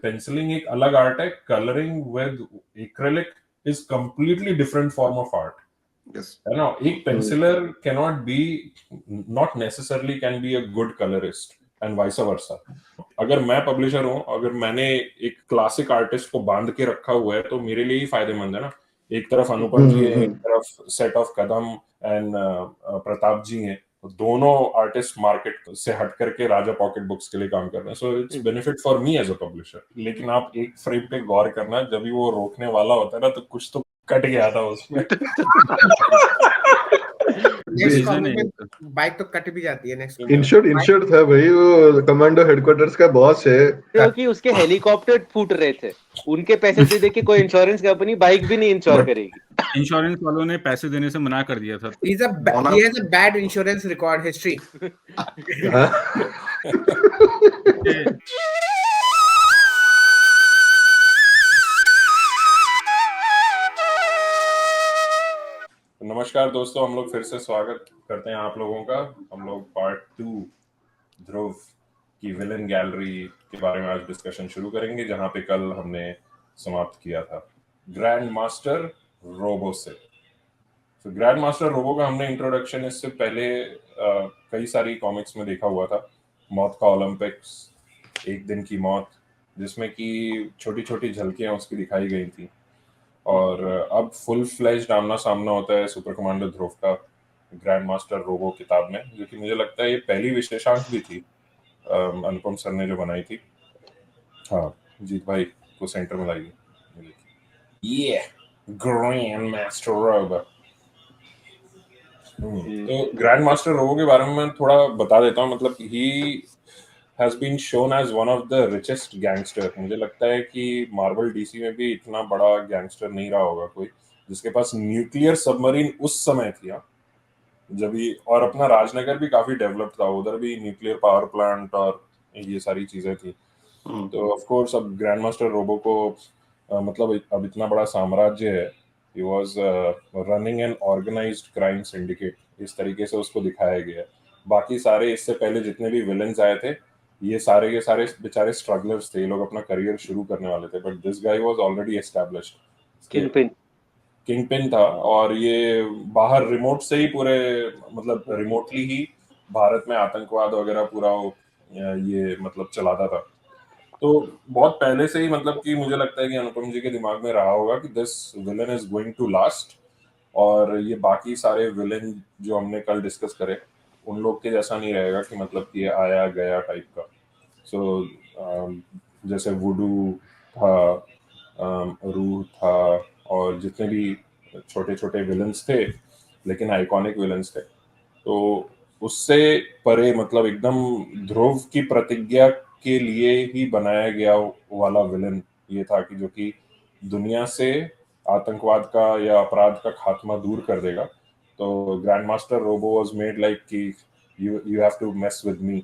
Pencilling एक अलग art है, colouring with acrylic is completely different form of art, है ना। एक penciller cannot be, not necessarily can be a good colourist and vice versa. अगर मैं पब्लिशर हूं, अगर मैंने एक क्लासिक आर्टिस्ट को बांध के रखा हुआ है तो मेरे लिए ही फायदेमंद है ना। एक तरफ अनुपम जी है, एक तरफ set of Kadam and Pratap ji हैं, दोनों आर्टिस्ट मार्केट से हट करके राजा पॉकेट बुक्स के लिए काम कर रहे हैं, so it's benefit for me as a publisher. लेकिन आप एक फ्रेम पे गौर करना, जब भी वो रोकने वाला होता है ना तो कुछ तो कट गया था उसमें। नेक्स्ट कॉमिक में बाइक तो कट भी जाती है। नेक्स्ट इंश्योर्ड था भाई, वो कमांडो हेडक्वार्टर्स का बॉस है, क्योंकि उसके हेलीकॉप्टर फूट रहे थे, उनके पैसे दे दे के कोई इंश्योरेंस कंपनी बाइक भी नहीं इंश्योर करेगी। इंश्योरेंस वालों ने पैसे देने से मना कर दिया था। he has a bad insurance record history. नमस्कार दोस्तों, हम लोग फिर से स्वागत करते हैं आप लोगों का। हम लोग पार्ट 2 ध्रुव की विलन गैलरी के बारे में आज डिस्कशन शुरू करेंगे, जहां पे कल हमने समाप्त किया था ग्रैंड मास्टर रोबो से। तो ग्रैंड मास्टर रोबो का हमने इंट्रोडक्शन इससे पहले कई सारी कॉमिक्स में देखा हुआ था। मौत का ओलंपिक्स, एक दिन की मौत, जिसमें कि छोटी छोटी झलकियां उसकी दिखाई गई थी, और अब फुल फ्लेज्ड आमना सामना होता है सुपर कमांडो ध्रुव का ग्रैंड मास्टर रोबो किताब में, जो कि मुझे लगता है ये पहली विशेषांक भी थी अनुपम सर ने जो बनाई थी। हाँ, जीत भाई को सेंटर में लाइए। ये ग्रैंड मास्टर रोबो। तो ग्रैंड मास्टर रोबो के बारे में मैं थोड़ा बता देता हूँ। मतलब ही has been shown as one of the richest gangster। मुझे लगता है कि मार्वल डीसी में भी इतना बड़ा गैंगस्टर नहीं रहा होगा कोई जिसके पास न्यूक्लियर सबमरीन उस समय थी। जब भी, और अपना राजनगर भी काफी डेवलप था, उधर भी न्यूक्लियर पावर प्लांट और ये सारी चीजें थी। तो ऑफ कोर्स अब ग्रैंड मास्टर रोबो को मतलब अब इतना बड़ा साम्राज्य है। He was running an organised crime syndicate, इस तरीके से उसको दिखाया गया है। बाकी सारे इससे पहले जितने भी विलन्स आए थे, ये सारे के सारे बेचारे स्ट्रगलर्स थे, ये लोग अपना करियर शुरू करने वाले थे, but this guy was already established, kingpin था। और ये बाहर रिमोट से ही पूरे, मतलब रिमोटली ही भारत में आतंकवाद वगैरह पूरा ये मतलब चलाता था। तो बहुत पहले से ही मतलब कि मुझे लगता है कि अनुपम जी के दिमाग में रहा होगा कि this villain is going to last, और ये बाकी सारे विलन जो हमने कल डिस्कस करे उन लोग के जैसा नहीं रहेगा कि मतलब कि ये आया गया टाइप का। सो जैसे वुडू था, रूह था, और जितने भी छोटे छोटे विलन्स थे लेकिन आइकॉनिक विलन्स थे, तो उससे परे मतलब एकदम ध्रुव की प्रतिज्ञा के लिए ही बनाया गया वाला विलन ये था कि जो कि दुनिया से आतंकवाद का या अपराध का खात्मा दूर कर देगा। तो grand master robo was made like कि you have to mess with me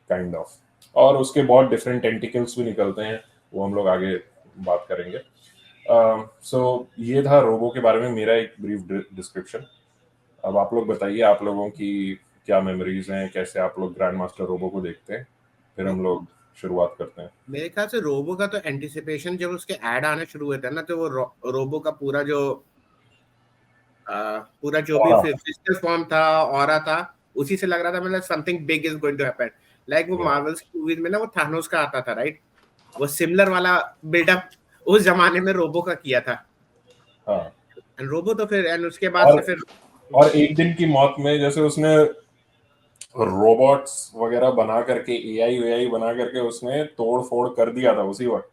kind of. और उसके बहुत डिफरेंट टेंटिकल्स भी निकलते हैं, वो हम लोग आगे बात करेंगे। सो ये था रोबो के बारे में मेरा एक ब्रीफ डिस्क्रिप्शन। अब आप लोग बताइए, आप लोगों की क्या मेमोरीज हैं, कैसे आप लोग ग्रैंड मास्टर रोबो को देखते हैं, फिर हम लोग शुरुआत करते हैं। मेरे ख्याल से रोबो का तो एंटिसिपेशन जब उसके ऐड आने शुरू हुए थे ना, तो वो रोबो का पूरा जो भी फिजिकल फॉर्म था, ऑरा था, उसी से लग रहा था मतलब something big is going to happen. Like वो मार्वल्स की मूवीज में ना वो थानोस का आता था, राइट? वो सिमिलर वाला बिल्डअप उस जमाने में रोबो का किया था। एंड रोबो तो फिर एंड उसके बाद से फिर और एक दिन की मौत में जैसे उसने रोबोट्स वगैरह बना करके, एआई बना करके उसने तोड़ फोड़ कर दिया था उसी वक्त।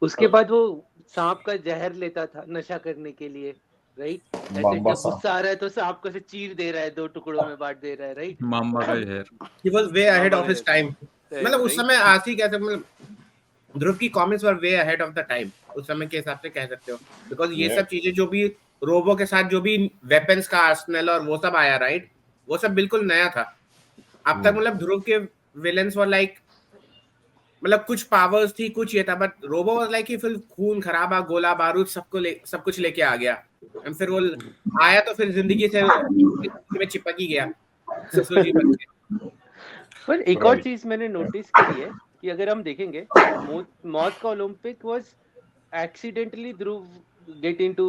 उसके बाद वो सांप का जहर लेता था नशा करने के लिए, राइट? ऐसे जब गुस्सा आ रहा है तो सांप को से चीर दे रहा है, 2 टुकड़ों में बांट दे रहा है, राइट? मामा का जहर। He was way ahead of his time. मतलब उस समय आज ही कैसे, मतलब ध्रुव की comics were way ahead of the time, उस समय के हिसाब से कह सकते हो, बिकॉज ये सब चीजें जो भी रोबो के साथ जो भी वेपन्स का आर्सेनल और वो सब आया, राइट, वो सब बिल्कुल नया था। अब तक मतलब ध्रुव के विलेंस वर लाइक, मतलब कुछ पावर्स थी, कुछ ये था, बट रोबो वाज लाइक कि फिर खून खराबा, गोला बारूद सब कुछ लेके आ गया। एंड फिर वो आया तो फिर जिंदगी में चिपक ही गया ससुर जी बन के। पर एक और चीज मैंने नोटिस करी है कि अगर हम देखेंगे मौत का Olympic was accidentally Dhruv get into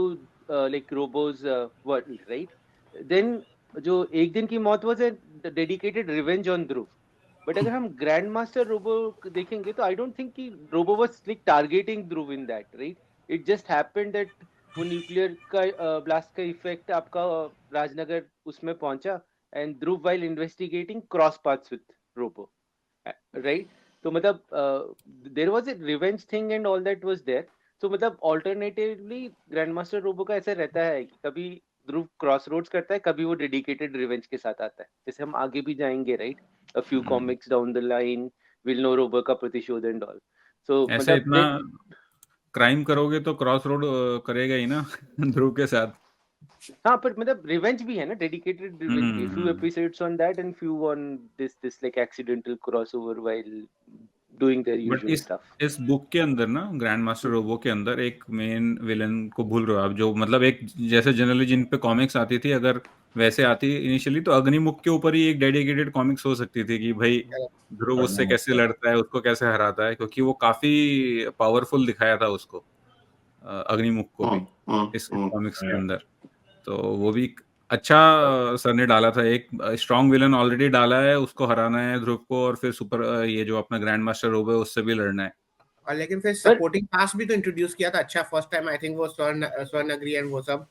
like Robo's world, right? Then जो एक दिन की मौत was a dedicated revenge on Dhruv. But अगर हम ग्रैंड मास्टर रोबो देखेंगे तो आई डोंट थिंक कि Robo was like targeting Dhruv in that, right? It just happened that वो न्यूक्लियर का ब्लास्ट का इफेक्ट आपका राजनगर उसमें पहुंचा and Dhruv while investigating cross paths with Robo, right? तो मतलब there was a revenge thing and all that was there. तो मतलब ऑल्टरनेटिवली ग्रैंड मास्टर रोबो का ऐसा रहता है कि कभी ध्रुव क्रॉस रोड्स करता है, कभी वो डेडिकेटेड रिवेंज के साथ आता है. जैसे हम आगे भी जाएंगे, right? A few comics down the line we'll know Robo का प्रतिशोध and all. So ऐसे मतलब इतना क्राइम करोगे तो क्रॉस रोड करेगा ही ना ध्रुव के साथ. हाँ, पर मतलब रिवेंज भी है ना, डेडिकेटेड रिवेंज भी. few episodes on that and few on this like accidental crossover while doing their but usual stuff. इस बुक के अंदर ना ग्रैंड मास्टर रोबो के अंदर एक मेन विलन को भूल रहे हो आप, जो मतलब एक जैसे जनरली जिन पे कॉमिक्स आती थी, अगर वैसे आती इनिशियली तो अग्निमुख के ऊपर ही एक डेडिकेटेड कॉमिक्स हो सकती थी कि भाई ध्रुव उससे कैसे लड़ता है, उसको कैसे हराता है, क्योंकि वो काफी पावरफुल दिखाया था उसको, अग्निमुख को भी इस कॉमिक्स के अंदर. तो वो भी अच्छा सर ने डाला था. एक स्ट्रॉन्ग विलन ऑलरेडी डाला है, उसको हराना है ध्रुव को, और फिर सुपर ये जो अपना ग्रैंड मास्टर रोबो है उससे भी लड़ना है. और लेकिन फिर सपोर्टिंग कास्ट भी तो इंट्रोड्यूस किया था. अच्छा फर्स्ट टाइम आई थिंक वो स्वर्ण अग्री एंड वो सब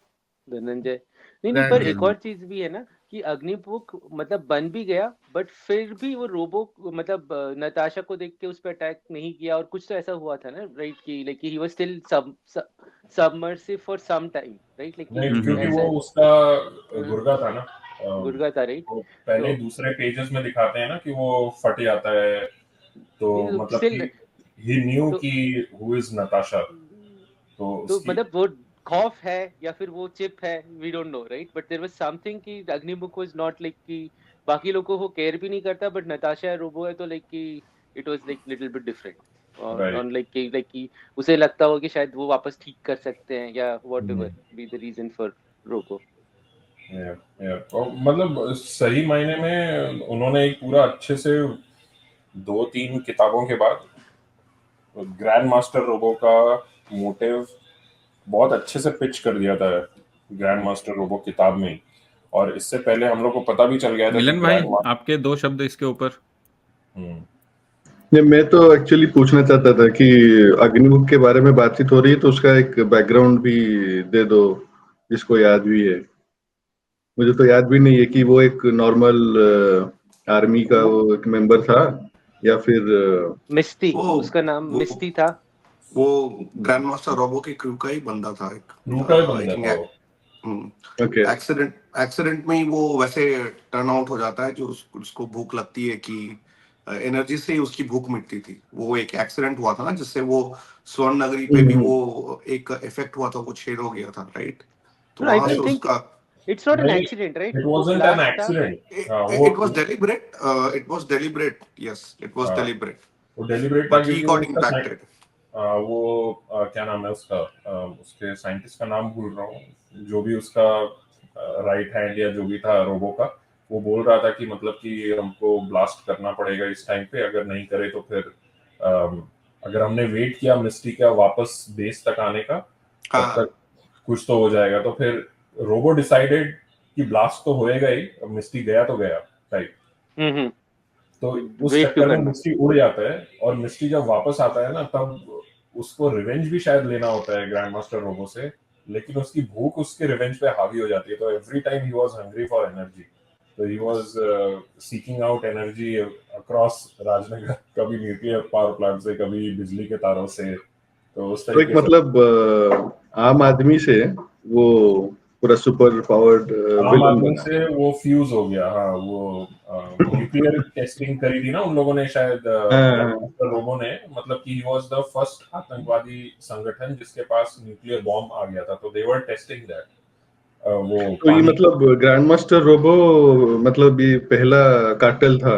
धनंजय. नहीं, पर एक और चीज भी है ना कि अग्निमुख मतलब बन भी गया बट फिर भी वो रोबो मतलब नताशा को देख के उस पर अटैक नहीं किया, और कुछ तो ऐसा हुआ था ना, राइट? कि like he was still submersive for some time, right? Like क्योंकि वो उसका गुर्गा था ना, गुर्गा था, राइट? पहले दूसरे पेजेस में दिखाते हैं ना कि वो फट जाता है, तो मतलब कि he knew कि who is Natasha. तो मतलब वो खौफ है या फिर वो चिप है, we don't know, right? But there was something कि अग्निमुख वाज नॉट लाइक कि बाकी लोगों को केयर भी नहीं करता, बट नताशा रोबो है तो लाइक कि it was like little bit different on like कि उसे लगता हो कि शायद वो वापस ठीक कर सकते हैं या whatever be the reason for Robo. मतलब सही मायने में उन्होंने एक पूरा अच्छे से 2-3 किताबों के बाद ग्रैंड मास्टर रोबो का मोटिव बहुत अच्छे से पिच कर दिया था ग्रैंड मास्टर रोबो किताब में. और इससे पहले हम लोग को पता भी चल गया था. मिलन भाई, आपके 2 शब्द इसके ऊपर. मैं तो एक्चुअली पूछना चाहता था कि अग्निमुख के बारे में बातचीत हो रही है तो उसका एक बैकग्राउंड भी दे दो जिसको याद भी है. मुझे तो याद भी नहीं है कि वो एक नॉर्मल आर्मी का वो एक मेंबर था या फिर मिस्टी, उसका नाम मिस्टी था. वो ग्रैंड मास्टर रोबो के क्रू का ही बंदा था. एक्सीडेंट में ही वो वैसे टर्न आउट हो जाता है, जो उसको भूख लगती है कि एनर्जी से ही उसकी भूख मिटती थी. वो एक एक्सीडेंट हुआ था ना जिससे वो स्वर्ण नगरी पे भी वो एक इफेक्ट हुआ था, वो छेद हो गया था, राइट? तो वहां से उसका It's not an accident, right? It wasn't an accident. It was deliberate. It was deliberate. Yes, it was deliberate. वो deliberate But he got impacted. वो क्या नाम है उसका, उसके साइंटिस्ट का नाम भूल रहा हूँ, जो भी उसका राइट हैंड या जो भी था रोबो का, वो बोल रहा था कि मतलब कि हमको ब्लास्ट करना पड़ेगा इस टाइम पे, अगर नहीं करे तो फिर अगर हमने वेट किया मिस्टी का वापस बेस तक आने का, तब तक कुछ तो हो जाएगा. तो फिर रोबो डिसाइडेड कि ब्लास्ट तो होएगा ही, अब मिस्टी गया तो गया टाइप. तो उस चक्कर में मिस्टी उड़ जाता है, और मिस्टी जब वापस आता है ना तब उसको रिवेंज भी शायद लेना होता है ग्रैंड मास्टर रोबो से, लेकिन उसकी भूख उसके रिवेंज पे हावी हो जाती है. तो every time he was hungry for energy, तो he was seeking out energy across Rajnagar, कभी न्यूक्लियर पावर प्लांट से, कभी बिजली के तारों से. तो उस तरीके से मतलब आम आदमी से वो पूरा सुपर पावर्ड विलन से वो फ्यूज हो गया. हाँ, वो न्यूक्लियर टेस्टिंग करी थी ना उन लोगों ने शायद, रोबो ने, मतलब कि ही वाज द फर्स्ट आतंकवादी संगठन जिसके पास न्यूक्लियर बॉम्ब आ गया था, तो दे वर टेस्टिंग दैट. वो तो ये मतलब ग्रैंड मास्टर रोबो मतलब ये पहला कार्टेल था,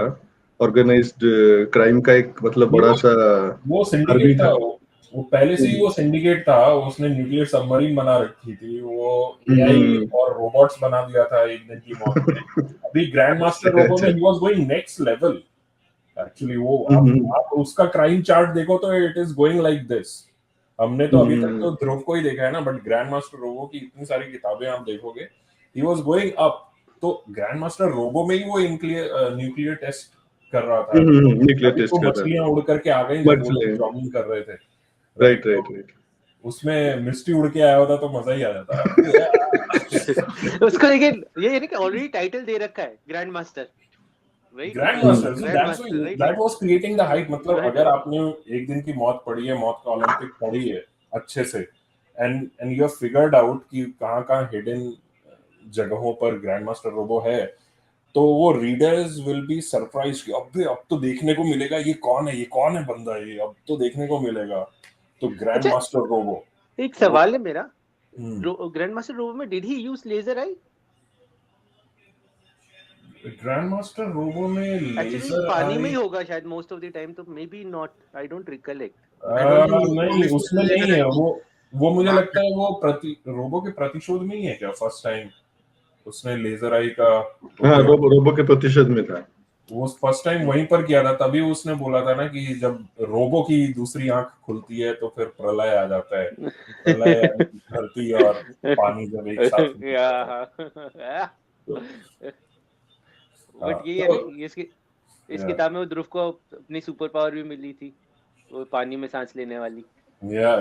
ऑर्गेनाइज्ड क्राइम का एक मतलब बड़ा सा वो सिंडिकेट था. वो पहले से ही वो सिंडिकेट था. उसने न्यूक्लियर सबमरीन बना रखी थी, वो एआई और रोबोट्स बना दिया था एक दिन की मौत में. अभी ग्रैंड मास्टर रोबो में he was going next level. Actually वो आप उसका क्राइम चार्ट देखो तो it is going like this. हमने तो अभी तक तो ध्रुव को ही देखा है ना, बट ग्रैंड मास्टर रोबो की इतनी सारी किताबें आप देखोगे, ही वाज गोइंग अप। तो ग्रैंड मास्टर रोबो में ही वो न्यूक्लियर टेस्ट कर रहा था, न्यूक्लियर अभी टेस्ट तो कर रहा मछलियां उड़ करके आ गई जब वो लोग मछलियां। जॉगिंग कर रहे थे, राइट राइट? राइट। उसमें मिस्टी उड़ के आया होता तो मजा ही आ जाता। उसको लेकिन ये नहीं कि ऑलरेडी टाइटल दे रखा है Grand master, grand master, grand master, right? That was creating the hype. मतलब Right. अगर आपने एक दिन की मौत पढ़ी है, मौत का ओलंपिक पढ़ी है अच्छे से, and you have figured out कि कहाँ हिडन जगहों पर ग्रैंड मास्टर रोबो है, तो वो रीडर्स विल बी सरप्राइज कि अब तो देखने को मिलेगा ये कौन है बंदा, ये अब तो देखने को मिलेगा। तो ग्रैंड अच्छा, मास्टर रोबो, एक सवाल है मेरा, हम्म, ग्रैंड मास्टर रोबो में did he use laser eye? Grand master Robo में एक्चुअली लेजर पानी में आई, ही होगा शायद मोस्ट ऑफ द टाइम, तो may be not, I don't recollect. नहीं उसमें नहीं है वो मुझे हाँ। लगता है वो रोबो के प्रतिशोध में ही है क्या फर्स्ट टाइम उसने लेजर आई का हाँ, उपयोग। रोबो के प्रतिशत में था। वो फर्स्ट टाइम वहीं पर किया था, तभी उसने बोला था ना कि जब रोबो की दूसरी आंख खुलती है तो फिर प्रलय आ जाता है। प्रलय यानी धरती और पानी जब एक साथ मिलते हैं। तो, बट ये है तो ना, इस किताब में वो ध्रुव को अपनी सुपर पावर भी मिली थी, वो पानी में सांस लेने वाली। या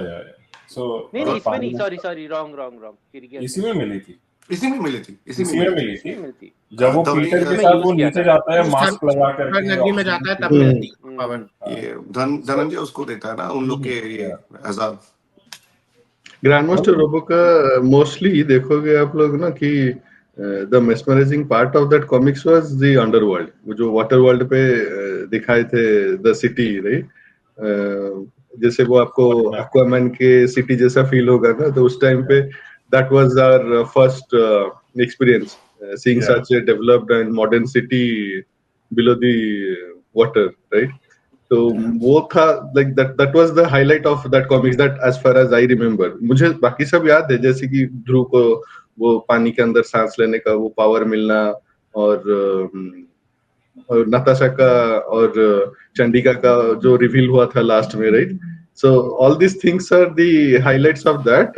सो नहीं, इसमें नहीं, पानी सॉरी, रॉन्ग। इसी में मिली थी, इसी में मिली थी, इसी में इसी में मिली थी। मिली इसमें थी। मिलती। जब वो धवनी पीटर के इसमें साथ यूज वो किया नीचे था। जाता है मास्क लगा करके नगरी में जाता है तब मिलती है पावर। ये धनंजय उसको देता है ना उन लोग के ये आजाद। ग्रैंड मास्टर रोबो का मोस्टली देखोगे आप लोग ना कि the mesmerising part of that comics was the underworld, वो जो वाटर वर्ल्ड पे दिखाए थे द सिटी, राइट? जैसे वो आपको एक्वामैन के सिटी जैसा फील होगा ना, तो उस टाइम पे that was our first experience seeing such a developed and modern city below the water, right? तो वो था like that was the highlight of that comics, that as far as I remember. मुझे बाकी सब याद है, जैसे कि ध्रुव को वो पानी के अंदर सांस लेने का वो पावर मिलना, और नताशा का और चंडिका का जो रिवील हुआ था लास्ट में, right? So all this things are the highlights of that,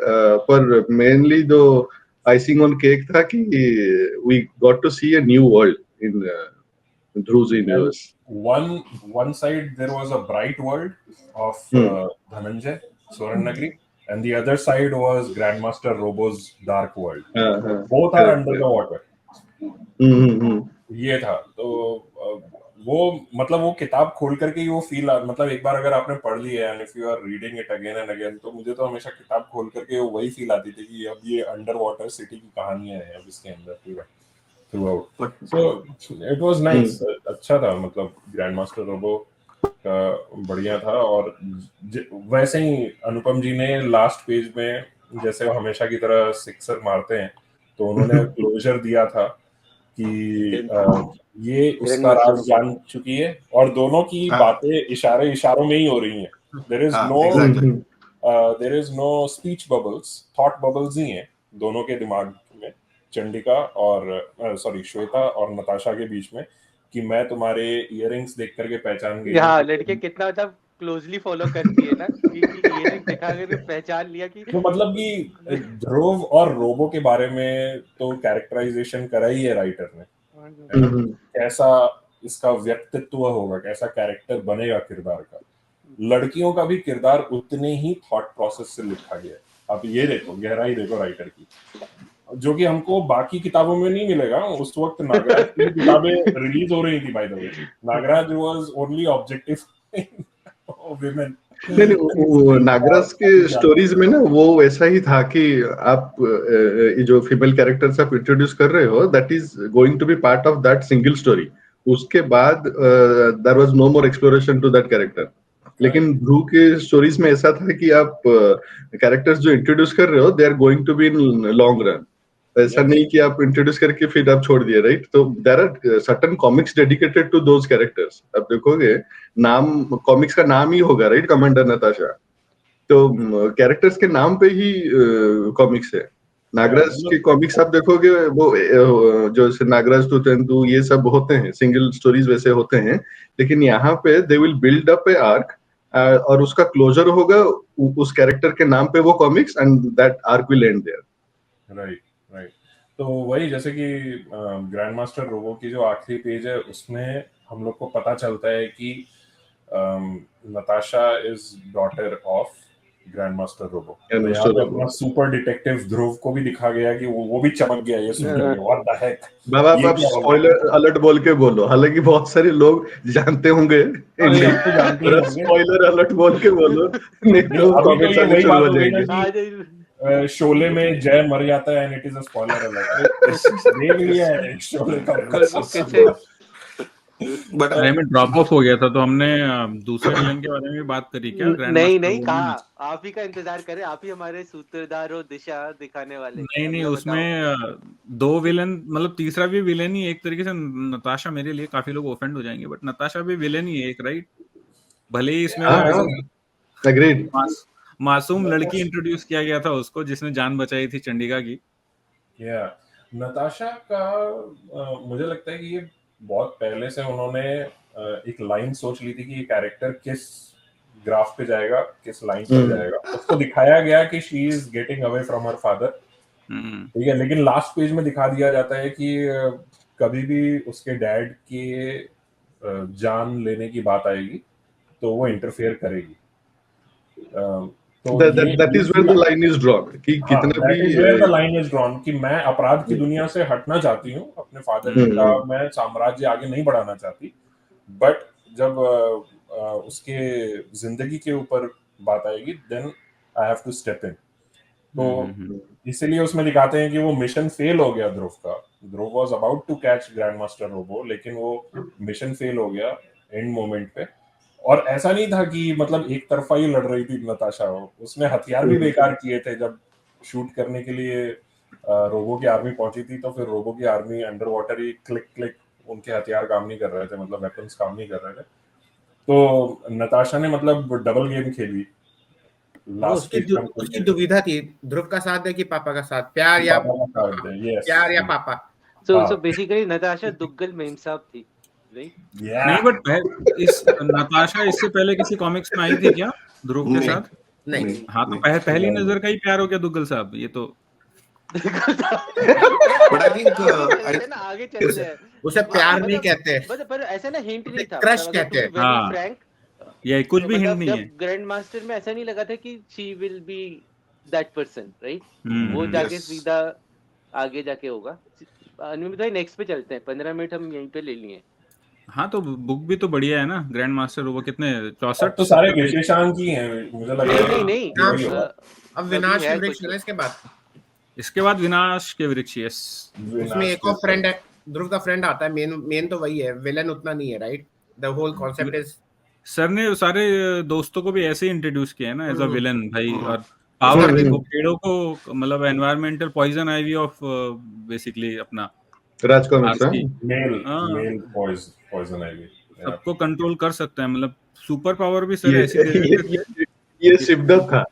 पर मेनली जो आइसिंग ऑन केक था कि we got to see a new world in Dhru's universe. One side there was a bright world of Dhananjay, Swarnagri, and the other side was Grandmaster Robo's dark world. Both are under the water. ये था तो वो मतलब वो किताब खोल करके ही वो फील मतलब एक बार अगर आपने पढ़ ली है and if you are reading it again and again, तो मुझे तो हमेशा किताब खोल करके वही फील आती थी कि अब ये अंडर वाटर सिटी की कहानियां हैं अब इसके अंदर पूरा throughout. So it was nice, अच्छा था। मतलब ग्रैंड मास्टर रोबो का बढ़िया था। और वैसे ही अनुपम जी ने लास्ट पेज में जैसे वो हमेशा की तरह सिक्सर मारते हैं, तो उन्होंने क्लोजर दिया था कि ये उसका राज जान चुकी है और दोनों की बातें इशारों में ही हो रही हैं। There is no speech bubbles, thought bubbles ही हैं दोनों के दिमाग में, चंडिका और श्वेता और नताशा के बीच में, कि मैं तुम्हारे इयररिंग्स देख करके पहचान गई। हाँ, लड़के कितना मतलब क्लोजली फॉलो करती है ना कि इयररिंग दिखा करके पहचान लिया कि तो मतलब कि ध्रुव और रोबो के बारे में तो कैरेक्टराइजेशन करा ही है राइटर ने, कैसा इसका व्यक्तित्व होगा, कैसा कैरेक्टर बनेगा किरदार का। लड़कियों का भी किरदार उतने ही थॉट प्रोसेस से लिखा गया है। आप ये देखो, गहराई देखो राइटर की, जो कि हमको बाकी किताबों में नहीं मिलेगा। उस वक्त नागराज की किताबें रिलीज हो रही थी, by the way. Nagraj was only objective women. नहीं, नागराज के स्टोरीज में ना वो वैसा ही था कि आप ये जो फीमेल कैरेक्टर्स आप इंट्रोड्यूस कर रहे हो, that is going to be part of that single story. उसके बाद there was no more exploration to that character. लेकिन ध्रुव के स्टोरीज में ऐसा था कि आप कैरेक्टर्स जो इंट्रोड्यूस कर रहे हो, they are going to be in long run. ऐसा नहीं कि आप इंट्रोड्यूस करके फिर आप छोड़ दिए, राइट? तो there are certain comics dedicated to those characters. आप देखोगे नाम, कॉमिक्स का नाम ही होगा, राइट, कमांडर नताशा। तो कैरेक्टर्स के नाम पे ही कॉमिक्स है। नागराज के कॉमिक्स आप देखोगे वो जो नागराज टू तेंदु ये सब होते हैं, सिंगल स्टोरीज वैसे होते हैं, लेकिन यहाँ पे they will build up A arc और उसका क्लोजर होगा उस कैरेक्टर के नाम पे वो comics, and that arc will end there. Right right. तो वही जैसे कि ग्रैंड मास्टर रोबो की जो आखिरी पेज है उसमें हम लोग को पता चलता है कि Natasha is daughter of Grand master Robo. Grand यहाँ Master पे Robo। अपना सुपर डिटेक्टिव ध्रुव को भी दिखा गया कि वो भी चमक गया ये सुन करके, व्हाट द हेक, बाबा ये आप क्या हो गया? स्पॉइलर अलर्ट बोल के बोलो, हालांकि बहुत सारे लोग जानते होंगे, अरे आप तो जानते ही होंगे। स्पॉइलर अलर्ट बोल के बोलो, नहीं तो अभी तो कमेंट्स ये आने वही शुरू बात हो हो गई ना जाएंगे। कि शोले में जय मर जाता है and it is a spoiler alert. देख लिया है शोले का। बट अरे में ड्रॉप ऑफ हो गया था तो हमने दूसरे विलन के बारे में भी बात करी क्या? ग्रैंड नहीं मास्टर नहीं रोबो कहा, में? आप ही का इंतजार करें, आप ही हमारे सूत्रधार और दिशा दिखाने वाले। नहीं नहीं, अगला बताओ। उसमें दो विलन, मतलब तीसरा भी विलन ही एक तरीके से। नताशा मेरे लिए काफी लोग ऑफेंड हो जाएंगे, बट नताशा भी विलन ही है एक, राइट? भले ही इसमें हाँ वो हाँ, ऐसे एग्रीड। मासूम लड़की इंट्रोड्यूस किया गया था उसको, जिसने जान बचाई थी चंडिका की। या नताशा का मुझे लगता है कि ये बहुत पहले से उन्होंने एक लाइन सोच ली थी कि ये कैरेक्टर किस ग्राफ पे जाएगा, किस लाइन पर जाएगा। उसको दिखाया गया कि she is getting away from her father, ठीक है, लेकिन लास्ट पेज में दिखा दिया जाता है कि कभी भी उसके डैड के जान लेने की बात आएगी तो वो इंटरफेयर करेगी। तो that is where the line is drawn, कि हाँ, कितना that भी is where the line is drawn कि मैं अपराध की दुनिया से हटना चाहती हूँ, अपने फादर का मैं साम्राज्य आगे नहीं बढ़ाना चाहती, बट जब उसके जिंदगी के ऊपर बात आएगी then I have to step in. तो इसीलिए उसमें दिखाते हैं कि वो मिशन फेल हो गया ध्रुव का। Dhruv was about to catch grand master robo, लेकिन वो मिशन फेल हो गया एंड मोमेंट पे। और ऐसा नहीं था कि मतलब एक तरफा ही लड़ रही थी नताशा, उसने हथियार भी बेकार किए थे। जब शूट करने के लिए रोबो की आर्मी पहुंची थी तो फिर रोबो की आर्मी अंडर वाटर ही क्लिक क्लिक, उनके हथियार काम नहीं कर रहे थे, मतलब वेपन्स काम नहीं कर रहे थे। तो नताशा ने मतलब डबल गेम खेली। उसकी दुविधा थी, ध्रुव का साथ दे कि पापा का साथ, प्यार या पापा। सो बेसिकली नताशा दुग्गल मेमसाब थी, राइट? नहीं, बट इस नताशा इससे पहले किसी कॉमिक्स में आई थी क्या ध्रुव के साथ? नहीं। हाँ, तो पहली नजर का ही प्यार हो गया दुग्गल साहब, ये तो। But I think आगे चलते हैं। उसे प्यार नहीं कहते, पर ऐसा ना हिंट नहीं था, क्रश कहते हैं। हाँ, फ्रैंक, ये कुछ भी हिंट नहीं है। जब ग्रैंड मास्टर में ऐसा नहीं लगा था कि she will be that person, right? वो जाके सीधा आगे जाके होगा। अनिल भाई नेक्स्ट पे चलते हैं, 15 मिनट हम यहीं पे ले लिए। हाँ, तो बुक भी तो बढ़िया है ना, ग्रैंड मास्टर रोबो। कितने 64 तो सारे विशेषांक ही हैं, मुझे लग रहा है। नहीं, अब विनाश के वृक्ष है इसके बाद। इसके बाद विनाश के वृक्ष, यस। उसमें एक और फ्रेंड है, ध्रुव का फ्रेंड आता है। मेन तो वही है, विलन उतना नहीं है, right? The whole concept is, sir ने सारे दोस्तों को भी ऐसे ही इंट्रोड्यूस किया है ना एज अ विलन भाई। और पावर देखो, पेड़ों को, मतलब environmental poison ivy of basically अपना Raj Comics, male poison ivy सबको कंट्रोल कर सकता है। मतलब सुपर पावर भी सर ऐसी दे देते थे। ये शिवदत्त था।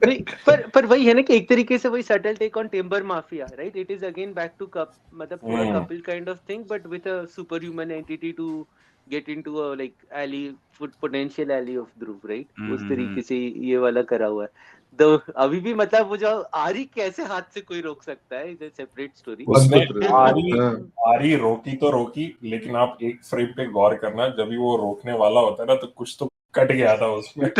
नहीं, पर वही है ना कि एक तरीके से वही subtle take on timber mafia, right? It is again back to cup, मतलब पूरा couple kind of thing, but with a super human entity to get into a like ally, potential ally of Dhruv, right? उस तरीके से ये वाला करा हुआ है। तो अभी भी मतलब वो जो आरी कैसे हाथ से कोई रोक सकता है, इज अ सेपरेट स्टोरी। उसने आरी रोकी तो रोकी, लेकिन आप एक फ्रेम पे गौर करना, जब भी वो रोकने वाला होता है ना तो कुछ तो कट गया था उसमें।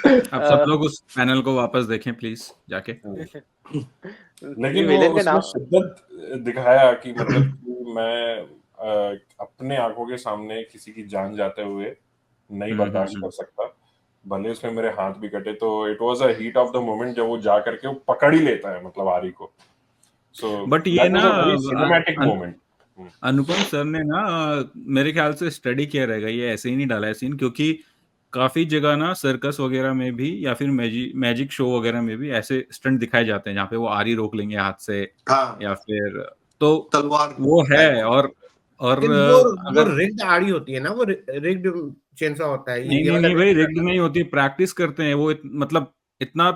अब सब लोग उस पैनल को वापस देखें प्लीज जाके। लेकिन वो उसमें शिद्दत दिखाया कि मतलब मैं अपने आंखों के सामने किसी की जान जाते हुए नहीं बर्दाश्त कर सकता, भले उसमें मेरे हाथ भी कटे। तो it was a heat of the moment जब वो जा करके वो पकड़ ही लेता है, मतलब आरी को। सो बट ये ना सिनेमैटिक मोमेंट। अनुपम सर ने ना मेरे ख्याल से स्टडी किया रहेगा, ये ऐसे ही नहीं डाला है सीन, क्योंकि काफी जगह ना सर्कस वगैरह में भी या फिर मैजिक शो वगैरह में भी ऐसे स्टंट दिखाए जाते हैं जहाँ पे वो आरी रोक लेंगे हाथ से, या फिर तो तलवार वो है। और और लेकिन वो अगर रिग्ड आड़ी होती है ना, वो रिग्ड चेनसॉ होता है, नहीं ये नहीं वाला नहीं भाई, rigged रिग्ड नहीं होती, प्रैक्टिस करते हैं वो मतलब इतना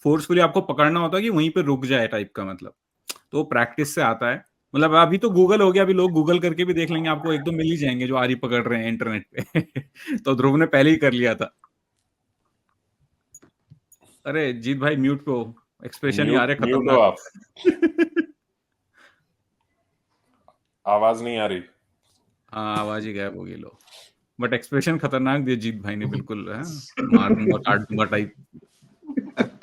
फोर्सफुली आपको पकड़ना होता है कि वहीं पे रुक जाए टाइप का, मतलब तो प्रैक्टिस से आता है। मतलब अभी तो गूगल हो गया, अभी लोग गूगल करके भी देख लेंगे, आपको एक दो मिल ही जाएंगे जो आरी पकड़ रहे हैं इंटरनेट पे तो ध्रुव ने पहले ही कर लिया था। अरे जीत भाई म्यूट पे हो, एक्सप्रेशन ही आ रहे म्यूट हो आप, खतरनाक आवाज नहीं आ रही। हाँ आवाज ही गायब होगी लो, बट एक्सप्रेशन खतरनाक दिया जीत भाई ने, बिल्कुल है? मार दूंगा काट दूंगा टाइप।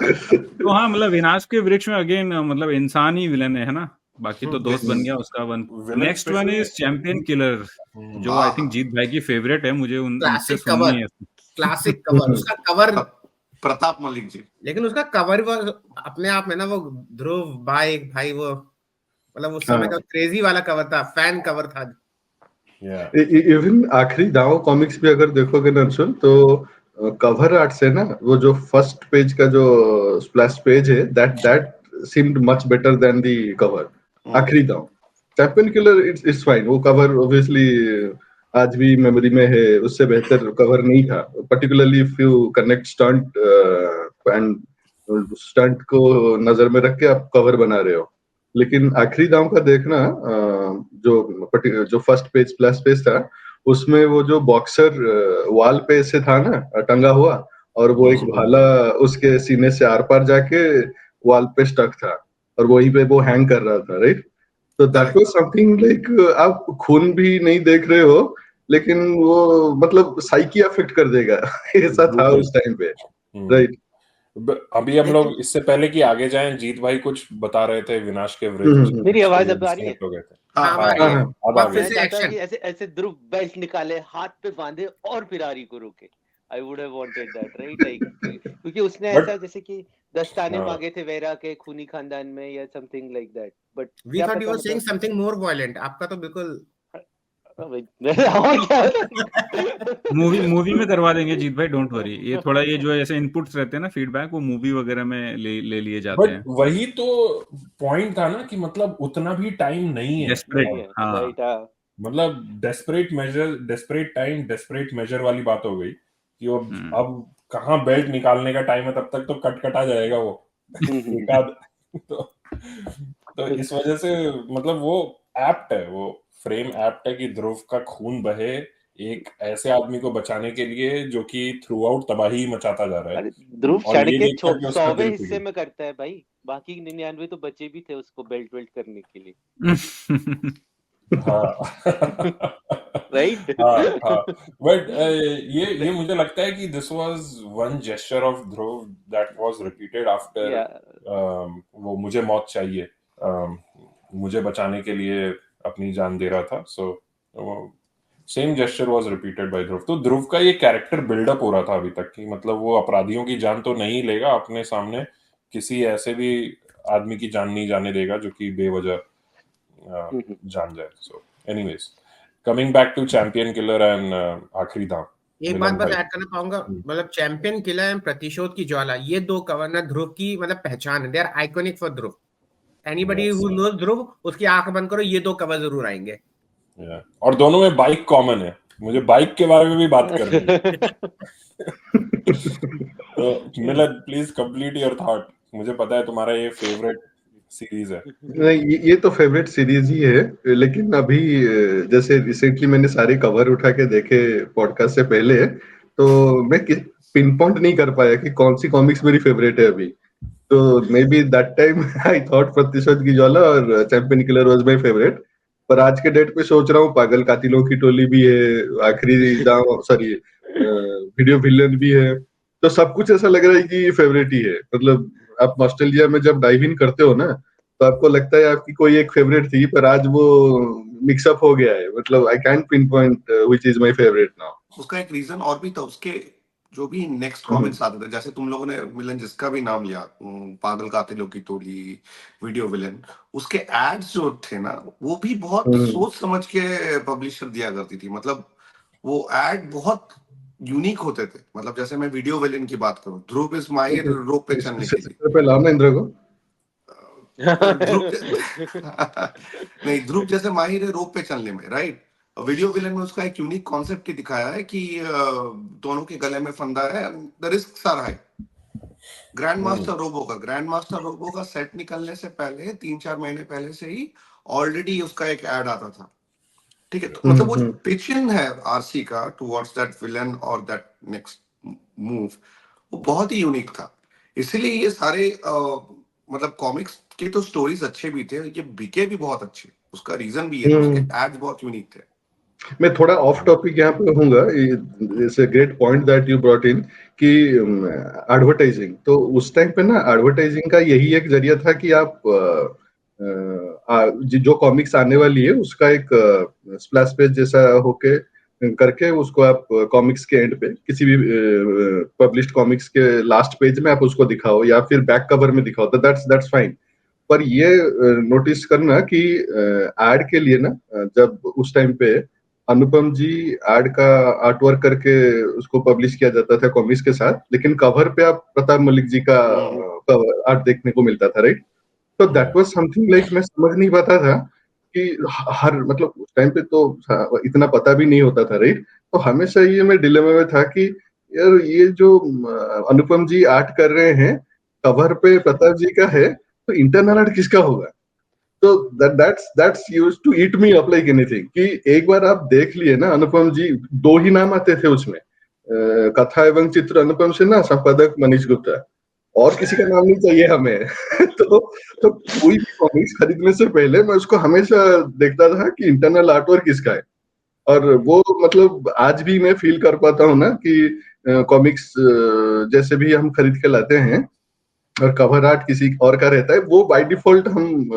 तो हाँ मतलब विनाश के वृक्ष में अगेन मतलब इंसान ही विलन है ना, बाकी तो दोस्त बन गया उसका one. Villain next one specially is champion killer, जो आई थिंक जीत भाई की फेवरेट है, मुझे उनसे क्लासिक सुननी है। क्लासिक कवर उसका कवर, प्रताप मलिक जी। लेकिन उसका कवर वो अपने आप में ना, वो ध्रुव भाई वो मतलब उस समय का क्रेजी वाला कवर था, फैन कवर था। इवन आखिरी दाव कॉमिक्स भी अगर देखोगे नंसुल, तो कवर आर्ट से ना, वो जो फर्स्ट पेज का जो स्प्लैश पेज है, that seemed much better than the cover. आखिरी दाव चैंपियन किलर इट्स फाइन, वो कवर ऑब्वियसली आज भी मेमोरी में है, उससे बेहतर कवर नहीं था, particularly if you connect stunt and stunt को नजर में रख के आप कवर बना रहे हो। लेकिन आखिरी दाव का देखना, जो फर्स्ट पेज प्लस पेज था, उसमें वो जो बॉक्सर वॉल पे से था ना टंगा हुआ, और वो एक भाला उसके सीने से आर पार जाके वॉल पे स्टक था, और वहीं पे वो हैंग कर रहा था, राइट? तो दैट वाज समथिंग लाइक, आप खून भी नहीं देख रहे हो, लेकिन वो मतलब साइकी अफेक्ट कर देगा ऐसा था उस टाइम पे, राइट? अभी हम लोग इससे पहले कि आगे जाएं, जीत भाई कुछ बता रहे थे विनाश के वृक्ष। मेरी आवाज अब आ रही है? हो गए थे। हाँ, हाँ, अब वापस आगे। से मैं चाहता action। कि ऐसे ऐसे ध्रुव बेल्ट निकाले, हाथ पे बांधे और फिर आरी को रोके। I would have wanted that, right? Like क्योंकि उसने But- ऐसा जैसे कि दस्ताने हाँ। मांगे थे वेरा के खूनी खानदान में या something like that, but we thought you were saying something more violent, आपका तो बिल्कुल और क्या मूवी में करवा देंगे जीत भाई, डोंट वरी। ये थोड़ा ये जो ऐसे इनपुट्स रहते हैं ना, फीडबैक, वो मूवी वगैरह में ले लिए जाते बट हैं। वही तो पॉइंट था ना कि मतलब उतना भी टाइम नहीं है। डेस्परेट, हाँ राइट, हाँ मतलब डेस्परेट टाइम, डेस्परेट मेजर वाली बात हो गई कि अब कहाँ बेल्ट निकालने का टाइम है, तब तक तो कटा जाएगा वो एक आध। तो इस वजह से मतलब वो एप्ट है, वो फ्रेम एप्ट है कि ध्रुव का खून बहे एक ऐसे आदमी को बचाने के लिए जो कि थ्रू आउट तबाही मचाता जा रहा है। अरे ध्रुव और चढ़ ये के देख करके उसका 100वें दिल हिस्से पिघल। में करता है भाई, बाकी 99 तो बचे भी थे उसको बेल्ट वेल्ट करने के लिए, हाँ राइट? हाँ बट ये मुझे लगता है कि this was one gesture of Dhruv that was repeated after वो मुझे मौत चाहिए, मुझे बचाने के लिए अपनी जान दे रहा था। So same gesture was repeated by Dhruv. तो ध्रुव का ये कैरेक्टर बिल्डअप हो रहा था अभी तक कि मतलब वो अपराधियों की जान तो नहीं लेगा, अपने सामने किसी ऐसे भी आदमी की जान नहीं जाने देगा जो कि बेवजह जान जाए। So anyways, coming back to champion killer and आखिरी दाम, एक बात बस ऐड करना पाऊंगा, मतलब चैंपियन किलर एंड प्रतिशोध की ज्वाला, ये दो कवर ना ध्रुव की मतलब पहचान है, they are iconic for Dhruv. Anybody who knows Dhruv, उसकी आंख बंद करो, ये दो कवर जरूर आएंगे। और दोनों में बाइक कॉमन है, मुझे बाइक के बारे में भी बात करनी है। तो मिलन प्लीज कंप्लीट योर थॉट, मुझे पता है तुम्हारा ये फेवरेट सीरीज है। नहीं, ये तो फेवरेट सीरीज ही है, लेकिन अभी जैसे रिसेंटली मैंने सारे कवर उठा के देखे पॉडकास्ट से पहले, तो मैं पिन पॉइंट नहीं कर पाया कि कौन सी कॉमिक्स मेरी फेवरेट है अभी। तो may be that time I thought प्रतिशोध की ज्वाला और champion killer was my favourite, पर आज के डेट पे सोच रहा हूँ पागल कातिलों की टोली भी है, आखिरी दांव, सॉरी वीडियो विलन भी है, तो सब कुछ ऐसा लग रहा है कि फेवरेट ही है। मतलब आप ऑस्ट्रेलिया में जब डाइव इन करते हो ना, तो आपको लगता है आपकी कोई एक फेवरेट थी, पर आज वो मिक्सअप हो गया है। मतलब I can't pin point which is my favourite now. उसका एक रीजन और भी था, उसके जो भी नेक्स्ट कॉमिक्स आते थे, जैसे तुम लोगों ने मिलन जिसका भी नाम लिया, पागल कातिलों की टोली, वीडियो विलन, उसके एड्स जो थे ना, वो भी बहुत सोच समझ के पब्लिशर दिया करती थी। मतलब वो एड बहुत यूनिक होते थे। मतलब जैसे मैं वीडियो विलन की बात करूं, ध्रुव इज माहिर रोप पे चलने के लिए, पे लाना इंद्र को ध्रुव नहीं, ध्रुव जैसे माहिर है रोप पे चलने में, राइट? वीडियो विलन में उसका एक यूनिक कॉन्सेप्ट ही दिखाया है कि दोनों के गले में फंदा है, the risk are high. Grand master Robo का सेट निकलने से पहले 3-4 महीने पहले से ही ऑलरेडी उसका एक एड आता था, ठीक है? तो मतलब वो जो पिचिंग है आरसी का टुवर्ड्स दैट विलन और दैट नेक्स्ट मूव, वो बहुत ही यूनिक था। इसीलिए ये सारे मतलब कॉमिक्स के तो स्टोरीज अच्छे भी थे, ये बिके भी बहुत अच्छे। उसका रीजन भी है ना, उसके एड्स बहुत यूनिक थे। मैं थोड़ा ऑफ टॉपिक यहाँ पे होऊंगा। It's a great point that you brought in कि एडवर्टाइजिंग, तो उस टाइम पे ना एडवर्टाइजिंग का यही एक जरिया था कि आप जो कॉमिक्स आने वाली है उसका एक स्प्लैश पेज जैसा होके करके उसको आप कॉमिक्स के एंड पे किसी भी पब्लिश्ड कॉमिक्स के लास्ट पेज में आप उसको दिखाओ या फिर बैक कवर में दिखाओ, तो दैट्स फाइन। पर ये नोटिस करना कि एड के लिए ना जब उस टाइम पे अनुपम जी एड का आर्ट वर्क करके उसको पब्लिश किया जाता था कॉमिक्स के साथ, लेकिन कवर पे आप प्रताप मलिक जी का कवर आर्ट देखने को मिलता था, राइट? तो दैट वाज समथिंग लाइक मैं समझ नहीं पाता था कि हर मतलब उस टाइम पे तो इतना पता भी नहीं होता था, राइट? तो हमेशा ये मैं डिलेमा में था कि यार ये जो अनुपम जी आर्ट कर रहे हैं कवर पे प्रताप जी का है, तो इंटरनल आर्ट किसका होगा? तो that's used to eat me up like anything कि एक बार आप देख लिए ना अनुपम जी, 2 ही नाम आते थे उसमें, कथा एवं चित्र अनुपम सिन्हा, संपादक मनीष गुप्ता, और किसी का नाम नहीं चाहिए हमें। तो कोई भी कॉमिक्स खरीदने से पहले मैं उसको हमेशा देखता था कि इंटरनल आर्टवर्क किसका है। और वो मतलब आज भी मैं फील कर पाता हूँ ना कि कॉमिक्स जैसे भी हम खरीद के लाते हैं और कवर आर्ट किसी और का रहता है, वो बाय डिफॉल्ट हम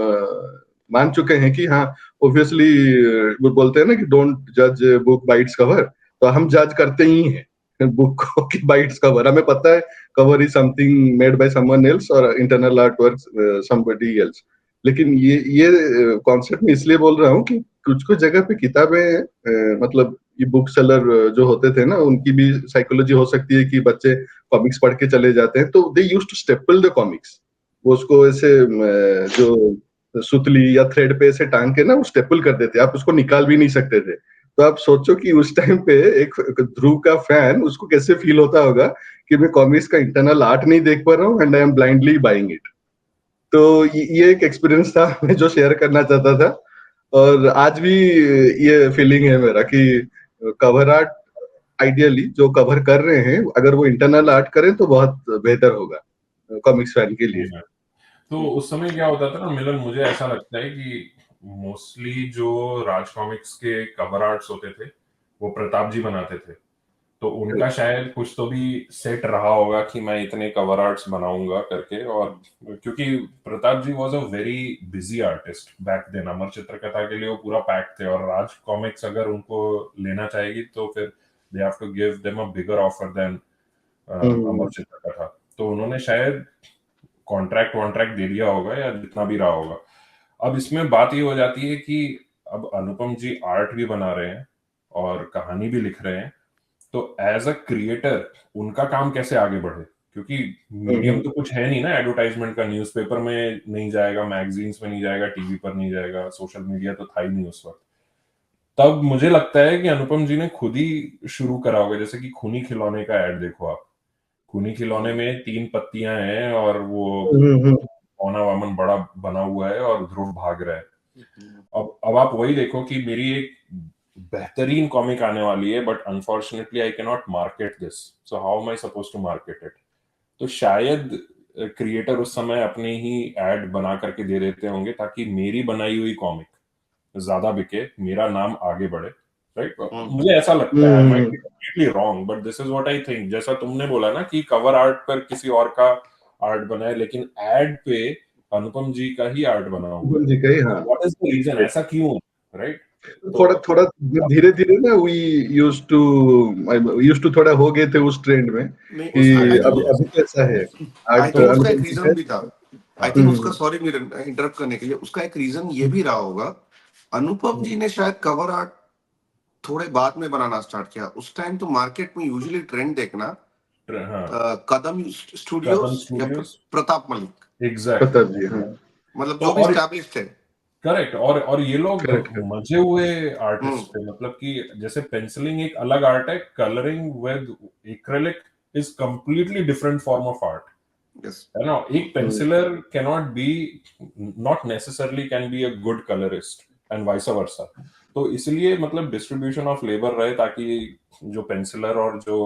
मान चुके हैं कि हाँ ऑब्वियसली वो बोलते हैं ना कि डोंट जज बुक बाय इट्स कवर, तो हम जज करते ही हैं बुक को कि बाय इट्स कवर। हमें पता है cover is something made by someone else और internal art work somebody else. लेकिन ये कॉन्सेप्ट में इसलिए बोल रहा हूँ कि कुछ कुछ जगह पे किताबें मतलब ये बुक सेलर जो होते थे ना, उनकी भी साइकोलॉजी हो सकती है कि बच्चे कॉमिक्स पढ़ के चले जाते हैं, तो they used to staple the comics. वो उसको ऐसे जो सुतली या थ्रेड पे ऐसे टांग के ना वो स्टेपल कर देते, आप उसको निकाल भी नहीं सकते थे। तो आप सोचो कि उस टाइम पे एक ध्रुव का फैन उसको कैसे फील होता होगा कि मैं कॉमिक्स का इंटरनल आर्ट नहीं देख पा रहा हूँ and I am blindly buying it. तो ये एक एक्सपीरियंस था मैं जो शेयर करना चाहता था। और आज भी ये फीलिंग है मेरा कि कवर आर्ट आइडियली जो कवर कर रहे हैं अगर वो इंटरनल आर्ट करें तो बहुत बेहतर होगा कॉमिक्स फैन के लिए। तो उस समय क्या होता था ना मिलन, मुझे ऐसा लगता है कि मोस्टली जो राज कॉमिक्स के कवर आर्ट्स होते थे वो प्रताप जी बनाते थे, तो उनका शायद कुछ तो भी सेट रहा होगा कि मैं इतने कवर आर्ट्स बनाऊंगा करके। और क्योंकि Pratap ji was a very busy artist back then, Amar Chitrakatha के लिए वो पूरा पैक थे, और राज कॉमिक्स अगर उनको लेना चाहेगी तो फिर they have to give them a bigger offer than Amar Chitrakatha. तो उन्होंने शायद कॉन्ट्रैक्ट दे दिया होगा या जितना भी रहा होगा। अब इसमें बात ये हो जाती है कि अब अनुपम जी आर्ट भी बना रहे हैं और कहानी भी लिख रहे हैं, तो एज अ क्रिएटर उनका काम कैसे आगे बढ़े? क्योंकि मीडियम तो कुछ है नहीं ना एडवर्टाइजमेंट का, न्यूज़पेपर में नहीं जाएगा, मैगजीन्स में नहीं जाएगा, टीवी पर नहीं जाएगा, सोशल मीडिया तो था ही नहीं उस वक्त। तब मुझे लगता है कि अनुपम जी ने खुद ही शुरू करा होगा, जैसे कि खूनी खिलौने का ऐड देखो आप। खूनी खिलौने में 3 पत्तियां हैं और वो पौना वामन बड़ा बना हुआ है और ध्रुव भाग रहा है। अब आप वही देखो कि मेरी एक बेहतरीन कॉमिक आने वाली है, but unfortunately I can not market this, so how am I suppose to market it? तो शायद क्रिएटर उस समय अपने ही एड बना करके दे देते होंगे ताकि मेरी बनाई हुई कॉमिक ज्यादा बिके, मेरा नाम आगे बढ़े, राइट? मुझे ऐसा लगता है, I might be completely wrong, but this is what I think. जैसा तुमने बोला ना कि कवर आर्ट पर किसी और का आर्ट बना है, लेकिन एड पे अनुपम जी का ही आर्ट बना हुआ है। जी का ही, हाँ। What is the reason? ऐसा क्यों, राइट? थोड़ा थोड़ा धीरे धीरे ना वी यूज्ड टू थोड़ा हो गए थे उस ट्रेंड में कि अभी कैसा है आई आर्ट थिंक उसका एक अनुपम जी रीजन का। भी था। आई थिंक उसका, सॉरी मेरे इंटरप्ट करने के लिए, उसका एक रीजन ये भी रहा होगा, अनुपम जी ने शायद कवर आर्ट थोड़े बाद में बनाना स्टार्ट किया। उस टाइम तो मार्केट में यूजुअली ट्रेंड देखना कदम स्टूडियोज या प्रताप मलिक, एग्जैक्टली। प्रताप जी, हाँ। मतलब तो जो भी और established थे। करेक्ट, और ये लोग Correct. मजे हुए आर्टिस्ट थे, मतलब कि जैसे पेंसिलिंग एक अलग आर्ट है, colouring with acrylic is completely different form of art, Yes. है ना। एक penciller cannot be, not necessarily can be a good colourist and vice versa. तो इसलिए मतलब डिस्ट्रीब्यूशन ऑफ लेबर रहे, ताकि जो पेंसिलर और जो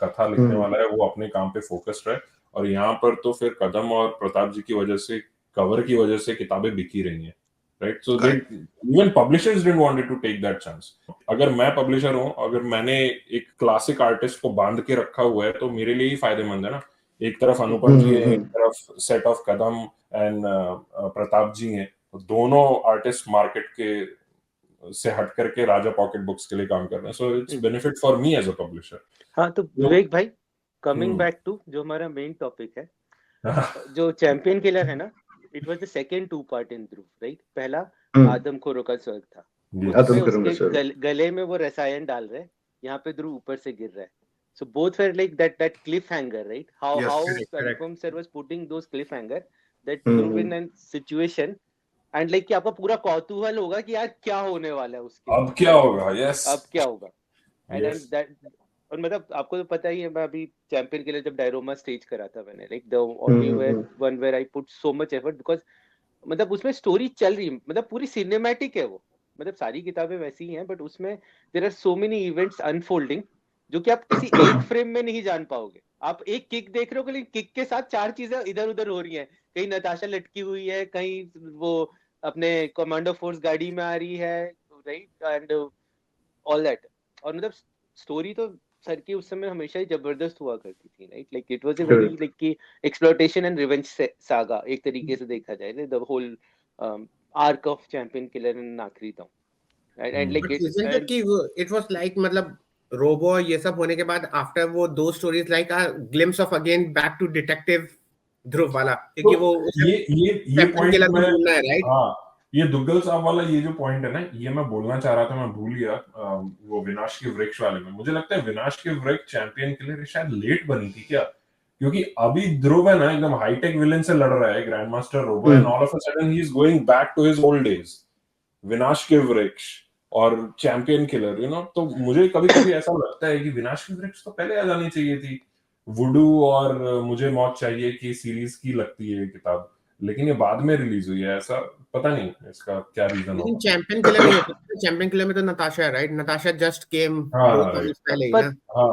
कथा लिखने वाला है वो अपने काम पे फोकस्ड रहे। और यहाँ पर तो फिर कदम और प्रताप जी की वजह से, कवर की वजह से किताबें बिकी रही हैं, right. So they even publishers didn't wanted to take that chance. अगर मैं पब्लिशर हूँ, अगर मैंने एक क्लासिक आर्टिस्ट को बांध के रखा हुआ है, तो मेरे लिए ही फायदेमंद है ना। एक तरफ अनुपम जी है, एक तरफ set of Kadam and Pratap ji हैं, तो दोनों आर्टिस्ट मार्केट के से हट करके राजा पॉकेट बुक्स के लिए काम कर रहे हैं। So it's benefit for me as a publisher. हाँ, तो विवेक भाई, कमिंग बैक टू जो हमारा मेन टॉपिक है, जो चैंपियन किलर है ना, it was the second 2 part in Dhruv, right. पहला आदमखोरों का स्वर्ग था, उसमें उसके गले में वो रसायन डाल रहे, यहाँ पे ध्रुव ऊपर से गिर रहा है। So both were like that cliffhanger, right? How Anupam sir was putting those cliffhanger that Dhruv in a situation and like कि आपका पूरा कौतूहल होगा कि यार क्या होने वाला है उसके, अब क्या होगा, यस, अब क्या होगा। and that, और मतलब आपको तो पता ही है, मैं अभी चैंपियन के लिए जब डायरोमा स्टेज करा था मैंने, like the only one where I put so much effort because मतलब उसमें स्टोरी चल रही, मतलब पूरी सिनेमैटिक है वो, मतलब सारी किताबें वैसी ही हैं, बट उसमें there are so many events unfolding जो कि आप किसी एक फ्रेम में नहीं जान पाओगे। आप एक किक देख रहे हो, लेकिन किक के साथ 4 चीजें इधर उधर हो रही हैं, कहीं नताशा लटकी हुई है, कहीं वो अपने कमांडो फोर्स गाड़ी में आ रही है, राइट, एंड ऑल दैट। और मतलब स्टोरी तो सर की उस समय हमेशा ही जबरदस्त हुआ करती थी, right. Like it was a very like की एक्सप्लॉयटेशन एंड रिवेंज सागा एक तरीके से देखा जाए, the whole arc of champion killer in आखिरी था। And like it was like मतलब रोबो ये सब होने के बाद आफ्टर वो 2 stories like a glimpse of again back to detective Dhruv वाला, क्योंकि तो वो ये पॉइंट में ढूंढना है, राइट। हाँ, ये दुग्गल साहब वाला ये जो पॉइंट है ना, ये मैं बोलना चाह रहा था, मैं भूल गया। वो विनाश के वृक्ष वाले में मुझे लगता है विनाश के वृक्ष चैंपियन के लिए शायद लेट बनी थी क्या, क्योंकि अभी ध्रुव है ना एकदम हाईटेक विलेन से लड़ रहा है, Grand master Robo, and all of a sudden he is going back to his old days. विनाश के वृक्ष और चैंपियन किलर, यू नो, तो मुझे कभी कभी ऐसा लगता है कि विनाश के वृक्ष तो पहले आ जानी चाहिए थी। वुडू और मुझे मौत चाहिए की सीरीज की लगती है किताब, लेकिन ये बाद में रिलीज हुई है, ऐसा पता नहीं इसका क्या रीजन होगा। चैंपियन किलर नहीं हो सकता, चैंपियन किलर में तो नताशा है, right. Natasha just came 2 comics पहले ही ना।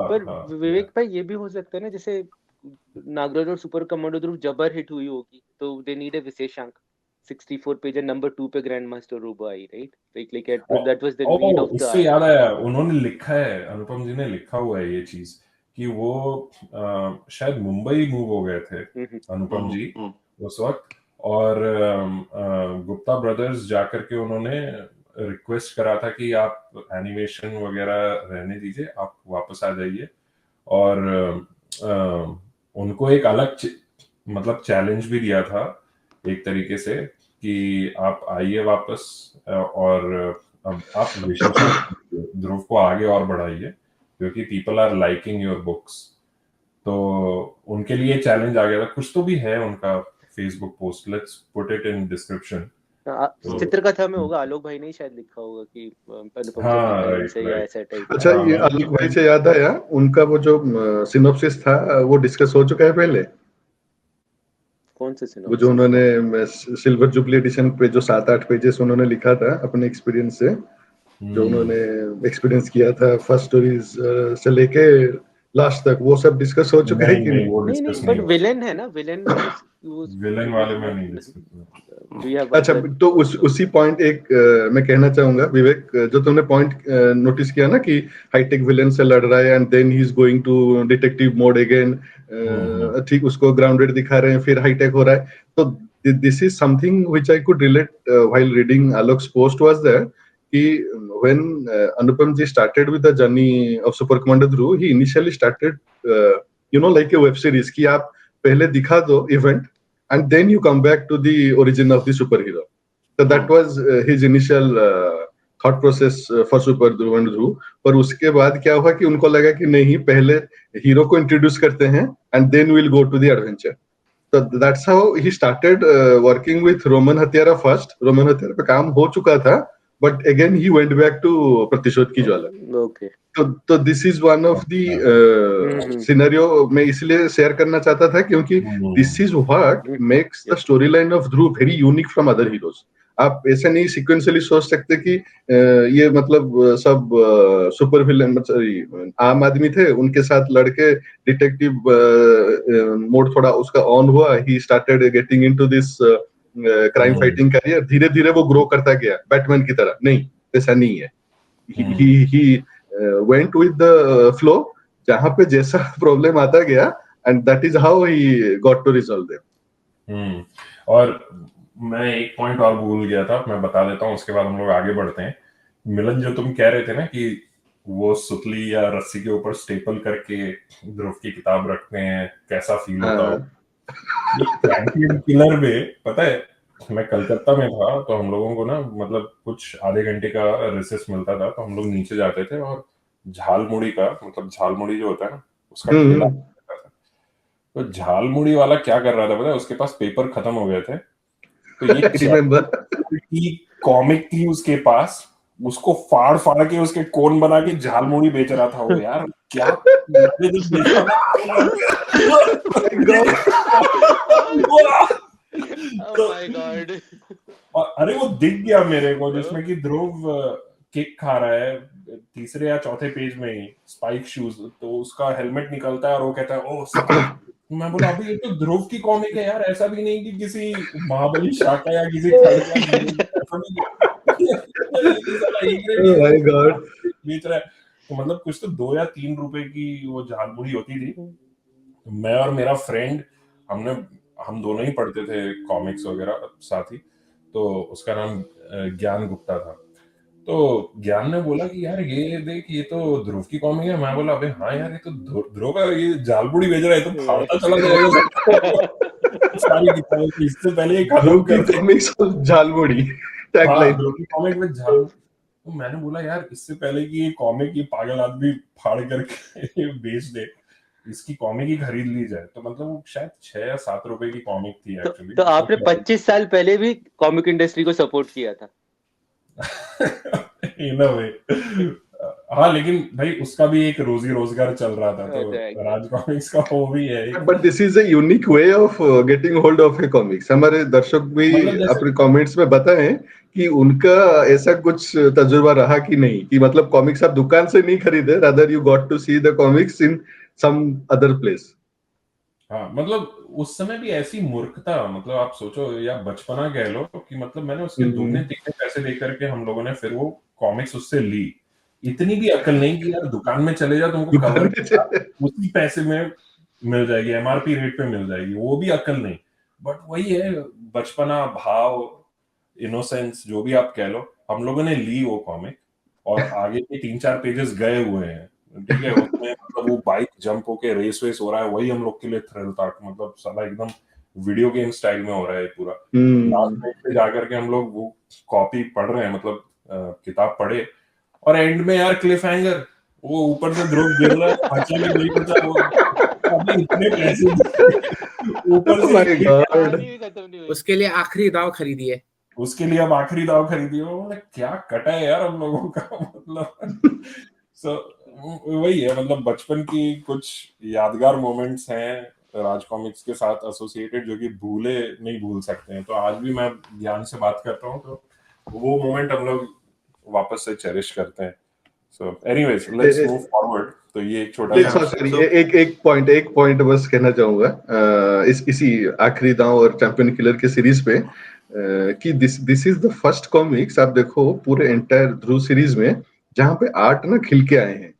पर विवेक भाई ये भी हो सकता है ना, जैसे नागराज और सुपर कमांडो ध्रुव जबर हिट हुई होगी, तो दे नीड अ विशेषांक 64 पेज नंबर 2 पे ग्रैंड मास्टर रोबो आई, right. Like that was the need of the, इससे याद आया, उन्होंने लिखा है, अनुपम जी ने लिखा हुआ है ये चीज कि वो शायद मुंबई मूव हो गए थे अनुपम जी उस वक्त, और गुप्ता ब्रदर्स जाकर के उन्होंने रिक्वेस्ट करा था कि आप एनिमेशन वगैरह रहने दीजिए, आप वापस आ जाइए। और उनको एक अलग मतलब चैलेंज भी दिया था एक तरीके से कि आप आइए वापस, और अब आप ध्रुव को आगे और बढ़ाइए, क्योंकि people are liking your books. तो उनके लिए चैलेंज आ गया था। कुछ तो भी है उनका Facebook post, let's put it in description. Chitrakatha में होगा, आलोक भाई ने शायद लिखा होगा कि अनुपम से या ऐसा टाइप। अच्छा, ये आलोक भाई से याद आया, उनका वो जो सिनॉप्सिस था वो डिस्कस हो चुका है पहले? कौन से सिनॉप्सिस? वो जो उन्होंने सिल्वर जुबली एडिशन पे जो 7-8 पेजेस उन्होंने लिखा था अपने एक्सपीरियंस से, जो उन्होंने एक्सपीरियंस किया था फर्स्ट स्टोरीज से लेके लास्ट तक, वो सब डिस्कस हो चुका है कि नहीं, बट विलेन है ना, विलेन वाले में नहीं डिस्कस। अच्छा, तो उसी पॉइंट एक मैं कहना चाहूंगा विवेक, जो तुमने पॉइंट नोटिस किया ना कि हाईटेक विलेन से लड़ रहा है and then he is going to detective mode again, ठीक उसको ग्राउंडेड दिखा रहे हैं, फिर हाईटेक हो रहा है। तो this is something which I could relate while reading Alok's post was that कि when Anupam ji started with the journey of Super Commander Dhruv, he initially started like a web series कि आप पहले दिखा दो event and then you come back to the origin of the superhero. So that was his initial thought process for Super Commander Dhruv. पर उसके बाद क्या हुआ कि उनको लगा कि नहीं, पहले हीरो को इंट्रोड्यूस करते हैं and then we'll go to the adventure. So that's how he started working with Roman Hathiara first. Roman Hathiara पे काम हो चुका था, but again he went back to प्रतिशोध की ज्वाला. Okay. तो this is one of the scenario मैं इसलिए शेयर करना चाहता था क्योंकि this is what makes the story line of Dhruv very unique from other heroes. आप ऐसा नहीं सीक्वेंशियली सोच सकते कि ये मतलब सब सुपर विलन आम आदमी थे, उनके साथ लड़के डिटेक्टिव मोड थोड़ा उसका ऑन हुआ, he started getting into this crime fighting career, धीरे धीरे वो ग्रो करता गया बैटमैन की तरह. नहीं, ऐसा नहीं है. he went with the flow, जहां पे जैसा प्रॉब्लम आता गया, and that is how he got to resolve them. और मैं एक पॉइंट और भूल गया था, मैं बता देता हूँ, उसके बाद हम लोग आगे बढ़ते हैं. मिलन, जो तुम कह रहे थे ना कि वो सुतली या रस्सी के ऊपर स्टेपल करके ध्रुव की किताब रखते हैं, कैसा फील होता हो. चैंपियन किलर में पता है, मैं कलकत्ता में था तो हम लोगों को ना मतलब कुछ आधे घंटे का रिसेस मिलता था, तो हम लोग नीचे जाते थे और झालमुड़ी का मतलब झालमुड़ी जो होता है ना उसका ठेला था. तो झालमुड़ी वाला क्या कर रहा था पता है, उसके पास पेपर खत्म हो गए थे, तो ये कॉमिक थी उसके पास, उसको फाड़ फाड़ के उसके कोन बना के झालमुड़ी बेच रहा था वो. यार क्या Oh my God. और अरे वो दिख गया मेरे को जिसमें कि ध्रुव किक खा रहा है तीसरे या चौथे पेज में ही, स्पाइक शूज, तो उसका हेलमेट निकलता है और वो कहता है ओह. मैं बोला अभी ये तो ध्रुव की कॉमिक है यार, ऐसा भी नहीं कि किसी महाबली शाखा या किसी बेच रहा है. तो मतलब कुछ तो 2 या 3 रुपए की वो झालमुड़ी होती थी. मैं और मेरा फ्रेंड हम दोनों ही पढ़ते थे कॉमिक्स वगैरह साथ ही, तो उसका नाम ज्ञान गुप्ता था. तो ज्ञान ने बोला कि यार ये देख, ये तो ध्रुव की कॉमिक है. मैं बोला अबे हाँ यार, ये तो ध्रुव है, ये झालमुड़ी भेज रहा है, तो फाड़ता चला जाएगा सारी किताबें. इससे पहले ये खत्म कर दे कॉमिक्स झालमुड़ी टैगलाइन. ध्रुव की कॉमिक में झाल. तो मैंने बोला यार, इससे पहले कि ये कॉमिक ये पागल आदमी फाड़ करके बेच दे, इसकी कॉमिक ही खरीद ली जाए. तो मतलब वो शायद 6 या 7 रुपए की कॉमिक थी एक्चुअली. तो आपने 25 साल पहले भी कॉमिक इंडस्ट्री को सपोर्ट किया था. इन अ वे. हाँ, लेकिन भाई उसका भी एक रोजी रोजगार चल रहा था, तो राज कॉमिक्स का वो भी है. But this is a unique way of getting hold of A comics. हमारे दर्शक भी अपने कमेंट्स में बताएं कि उनका ऐसा कुछ तजुर्बा रहा कि नहीं, कि मतलब कॉमिक्स आप दुकान से नहीं खरीदे, rather you got to see the comics in some other place. हाँ, मतलब उस समय भी ऐसी मूर्खता, मतलब आप सोचो या बचपना कह लो कि मतलब मैंने उसके दुगने तिगने पैसे दे करके हम लोगों ने फिर वो कॉमिक्स उससे ली. इतनी भी अकल नहीं कि यार दुकान में चले जाओ, तुमको कवर उसी पैसे में मिल जाएगी, एमआरपी रेट पे मिल जाएगी, वो भी अकल नहीं. बट वही है, बचपना, भाव, इनोसेंस, जो भी आप कह लो. हम लोगों ने ली वो कॉमिक और आगे के 3-4 पेजेस गए हुए हैं, ठीक है. उसमें मतलब वो बाइक जंप होके रेस वेस हो रहा है, वही हम लोग के लिए थ्रिल था. मतलब साला एकदम वीडियो गेम स्टाइल में हो रहा है पूरा. लास्ट पेज पे जाकर के हम लोग वो कॉपी पढ़ रहे हैं, मतलब किताब पढ़े, और एंड में यार क्लिफ हैंगर, वो ऊपर से ध्रुव गिर रहा है, बचा भी नहीं बचा, वो अभी इतने पैसे ऊपर से उसके लिए आखिरी दाव खरीदिए. उसके लिए अब आखिरी दाव खरीदिए. क्या कटा है यार हम लोगों का. मतलब सो वही है, मतलब बचपन की कुछ यादगार मोमेंट्स हैं राज कॉमिक्स के साथ एसोसिएटेड, जो कि नहीं भूल सकते हैं. तो आज भी मैं ज्ञान से बात करता हूँ तो वो मोमेंट हम लोग वापस से चेरिश करते हैं. So anyways, let's move forward. तो ये एक छोटा सा एक पॉइंट बस कहना चाहूंगा इसी आखिरी दांव और चैंपियन किलर के सीरीज पे, कि this is the first comics आप देखो पूरे एंटायर ध्रुव सीरीज में जहां पे आर्ट ना खिल के आए हैं.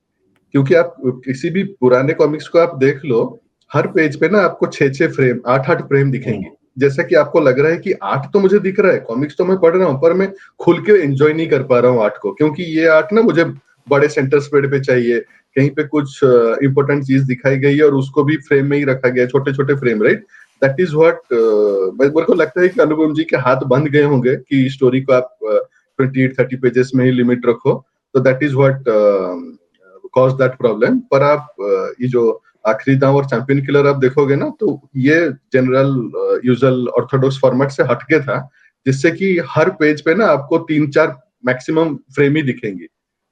क्योंकि आप किसी भी पुराने कॉमिक्स को आप देख लो, हर पेज पे ना आपको 6-6 फ्रेम, 8-8 फ्रेम दिखेंगे. जैसा कि आपको लग रहा है कि आर्ट तो मुझे दिख रहा है, कॉमिक्स तो मैं पढ़ रहा हूँ, पर मैं खुल के एंजॉय नहीं कर पा रहा हूँ आर्ट को, क्योंकि ये आर्ट ना मुझे बड़े सेंटर स्प्रेड पे चाहिए, कहीं पे कुछ इंपॉर्टेंट चीज दिखाई गई है और उसको भी फ्रेम में ही रखा गया है, छोटे छोटे frame, right. That is what मेरे को लगता है कि अनुपम जी के हाथ बंध गए होंगे कि स्टोरी को आप 28-30 पेजेस में ही लिमिट रखो. तो that is what cause that problem. पर आप ये जो आखिरी दांव और चैंपियन किलर आप देखोगे ना, तो ये जनरल यूजुअल ऑर्थोडॉक्स फॉर्मेट से हटके था, जिससे कि हर पेज पे ना आपको 3-4 मैक्सिमम फ्रेम ही दिखेंगे।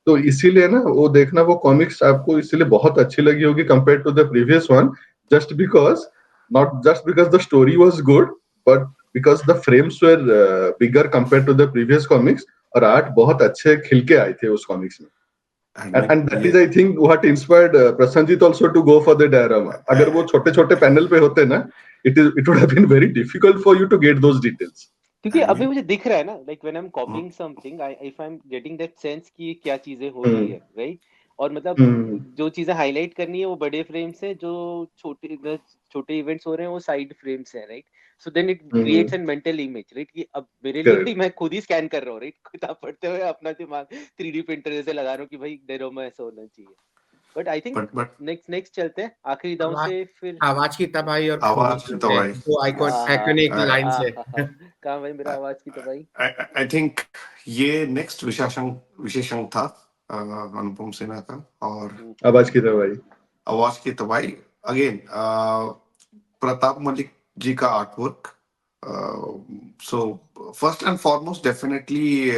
तो इसीलिए ना वो देखना, वो कॉमिक्स आपको इसीलिए बहुत अच्छी लगी होगी compare to the previous one, just because, not just because the story was good, but because the frames were bigger compare to the previous comics, और आर्ट बहुत अच्छे खिलके आए थे उस कॉमिक्स में। And that is, I think, what inspired Prasanjit also to go for the diorama. अगर वो छोटे-छोटे पैनल पे होते ना, it would have been very difficult for you to get those details. क्योंकि अभी मुझे दिख रहा है ना, like when I am कॉपिंग something, if I am getting that sense कि क्या चीजें हो रही है, राइट? और मतलब जो चीजें हाईलाइट करनी है वो बड़े फ्रेम से, जो छोटे इवेंट्स हो रहे हैं वो साइड फ्रेम से, right? So then it creates an mental image, right? कि अब मेरे लिए भी मैं खुद ही स्कैन कर रहा हूँ, राइट? किताब पढ़ते हुए अपना दिमाग 3D प्रिंटर जैसे लगा रहा हूँ कि भाई डायरोमा ऐसा होना चाहिए। बट आई थिंक नेक्स्ट चलते हैं आखिरी दांव से, फिर आवाज की तबाही और आवाज की तबाही, दो आइकॉनिक लाइन से। कहाँ भाई मेरा आवाज की तबाही? आई थिंक ये नेक्स्ट विशेषण था अनुपम सिन्हा का, और आवाज की तबाही, आवाज की तबाही अगेन प्रताप मलिक जी का artwork. So first and foremost definitely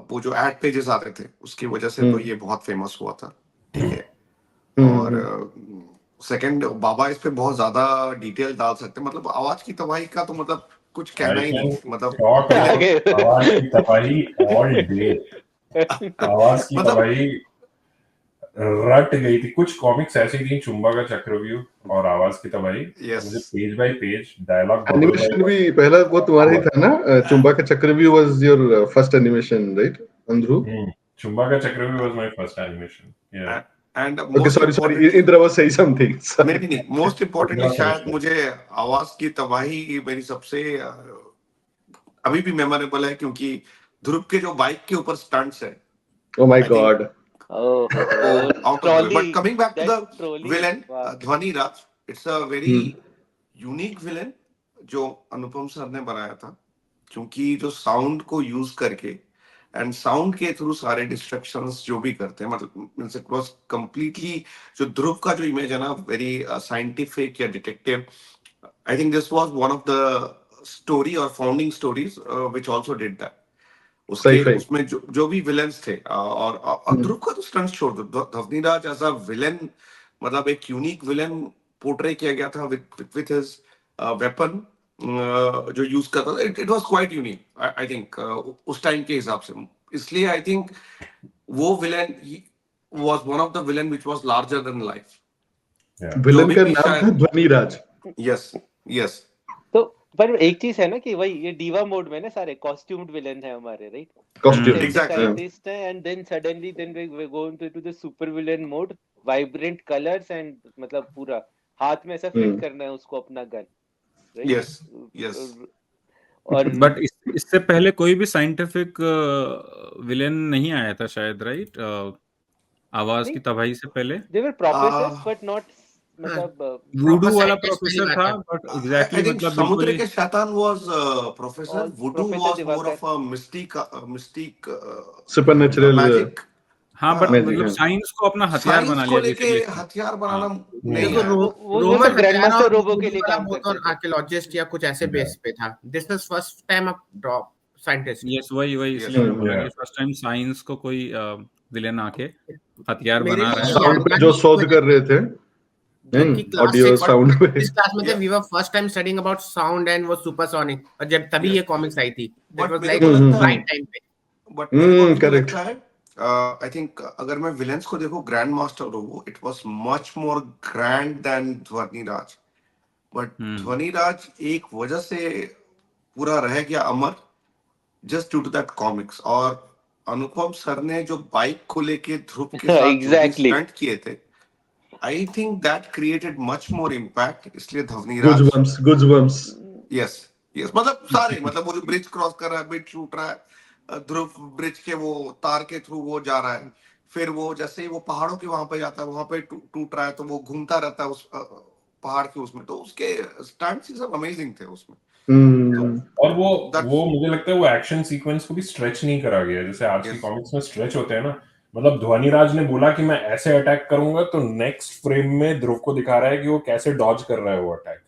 वो जो एड पेजेस आते थे उसकी वजह से तो ये बहुत फेमस हुआ था, ठीक है? और सेकंड, बाबा इस पे बहुत ज्यादा डिटेल डाल सकते हैं, मतलब आवाज की तबाही का तो मतलब कुछ कहना ही नहीं, मतलब आवाज की तबाही ऑल डे, आवाज की तबाही रट गई थी। कुछ कॉमिक्स ऐसी थी, चुंबा का चक्रव्यूह और आवाज की तबाही, मुझे page by page dialogue animation भी पहला वो तुम्हारा ही था ना, चुंबा का Chakravyuh was your first animation, right अंध्रू? चुंबा का Chakravyuh was my first animation, yeah. And okay, sorry, Indra was saying something. नहीं, मोस्ट इम्पोर्टेंटली शायद मुझे आवाज की तबाही मेरी सबसे अभी भी मेमोरेबल है, क्योंकि ध्रुव के जो बाइक के ऊपर स्टंट्स है, oh my god, but coming back to the villain Dhwani Raj, it's a very unique villain जो अनुपम सर ने बनाया था, क्योंकि जो साउंड को यूज करके एंड साउंड के थ्रू सारे डिस्ट्रक्शंस जो भी करते हैं, मतलब इट वाज कंप्लीटली, जो ध्रुव का जो इमेज है ना, वेरी साइंटिफिक या detective, I think this was one of the story और founding stories which also did that. उसमें जो भी विलेन्स थे, और ध्रुव का तो स्टंट्स छोड़ दो, ध्वनि राज एज अ विलेन, मतलब एक यूनिक विलेन पोर्ट्रे किया गया था विद हिज वेपन जो यूज करता था, it was quite unique I think उस टाइम के हिसाब से। इसलिए आई थिंक वो villain was one of the villain which was larger than life. Villain का नाम था ध्वनि राज। यस। तो पर एक चीज है ना कि भाई ये डीवा मोड में ना सारे कॉस्ट्यूम्ड विलेन है हमारे, राइट? कॉस्ट्यूम साइंटिस्ट है, and then suddenly we go into the super villain mode, vibrant colours, and मतलब पूरा हाथ में ऐसा फिट करना है उसको अपना गन, राइट? यस। और बट इससे पहले कोई भी साइंटिफिक विलेन नहीं आया था शायद, राइट? आवाज की तबाही से पहले दे वर प्रोफेसर्स बट नॉट, मतलब वुडू वाला प्रोफेसर था, बट एग्जैक्टली मतलब समुद्र के शैतान was professor, वुडू was more of a mistake supernatural magic. हाँ, बट मतलब साइंस को अपना हथियार बना लिया, लेके हथियार बनाना नहीं देखो, है। रोमन ग्रैंडमास्टर रोबो के लिए काम करते थे, आर्कियोलॉजिस्ट या कुछ ऐसे बेस पे था। This was first time a drop scientist. Yes, वही इसलिए मैं बोला कि फर्स्ट टाइम साइंस को कोई विलेन आके हथियार बना रहा है। साउंड पे जो शोध कर रहे थे, ऑडियो साउंड पे। इस क्लास में थे, we were first time studying about sound and वो सुपरसोनिक, और जब तभी ये कॉमिक्स आई थी, that was like right time पे। बट मेरे को लगता है आई थिंक अगर मैं विलेंस को देखो, Grand master Robo, it was much more grand than Dhwani Raj. But ध्वनि राज एक वजह से पूरा रह गया Amar, just due to that comics. और अनुपम सर ने जो बाइक को लेके ध्रुव के साथ स्टंट किए थे, I think that created much more impact, इसलिए ध्वनि राज गुजबम्स। यस, मतलब सारे, मतलब वो जो ब्रिज क्रॉस कर रहा है, ब्रिज टूट रहा है, ध्रुव ब्रिज के वो तार के थ्रू वो जा रहा है, फिर वो जैसे ही वो पहाड़ों के वहां पे जाता है, वहां पे टूट रहा है, तो वो घूमता रहता है उस पहाड़ के उसमें, तो उसके स्टंट्स ही सब अमेजिंग थे उसमें। और वो मुझे लगता है वो एक्शन सीक्वेंस को भी स्ट्रेच नहीं करा गया, जैसे आज की कॉमिक्स में स्ट्रेच होते हैं ना, मतलब ध्वनिराज ने बोला कि मैं ऐसे अटैक करूंगा, तो नेक्स्ट फ्रेम में ध्रुव को दिखा रहा है कि वो कैसे डॉज कर रहा है वो अटैक।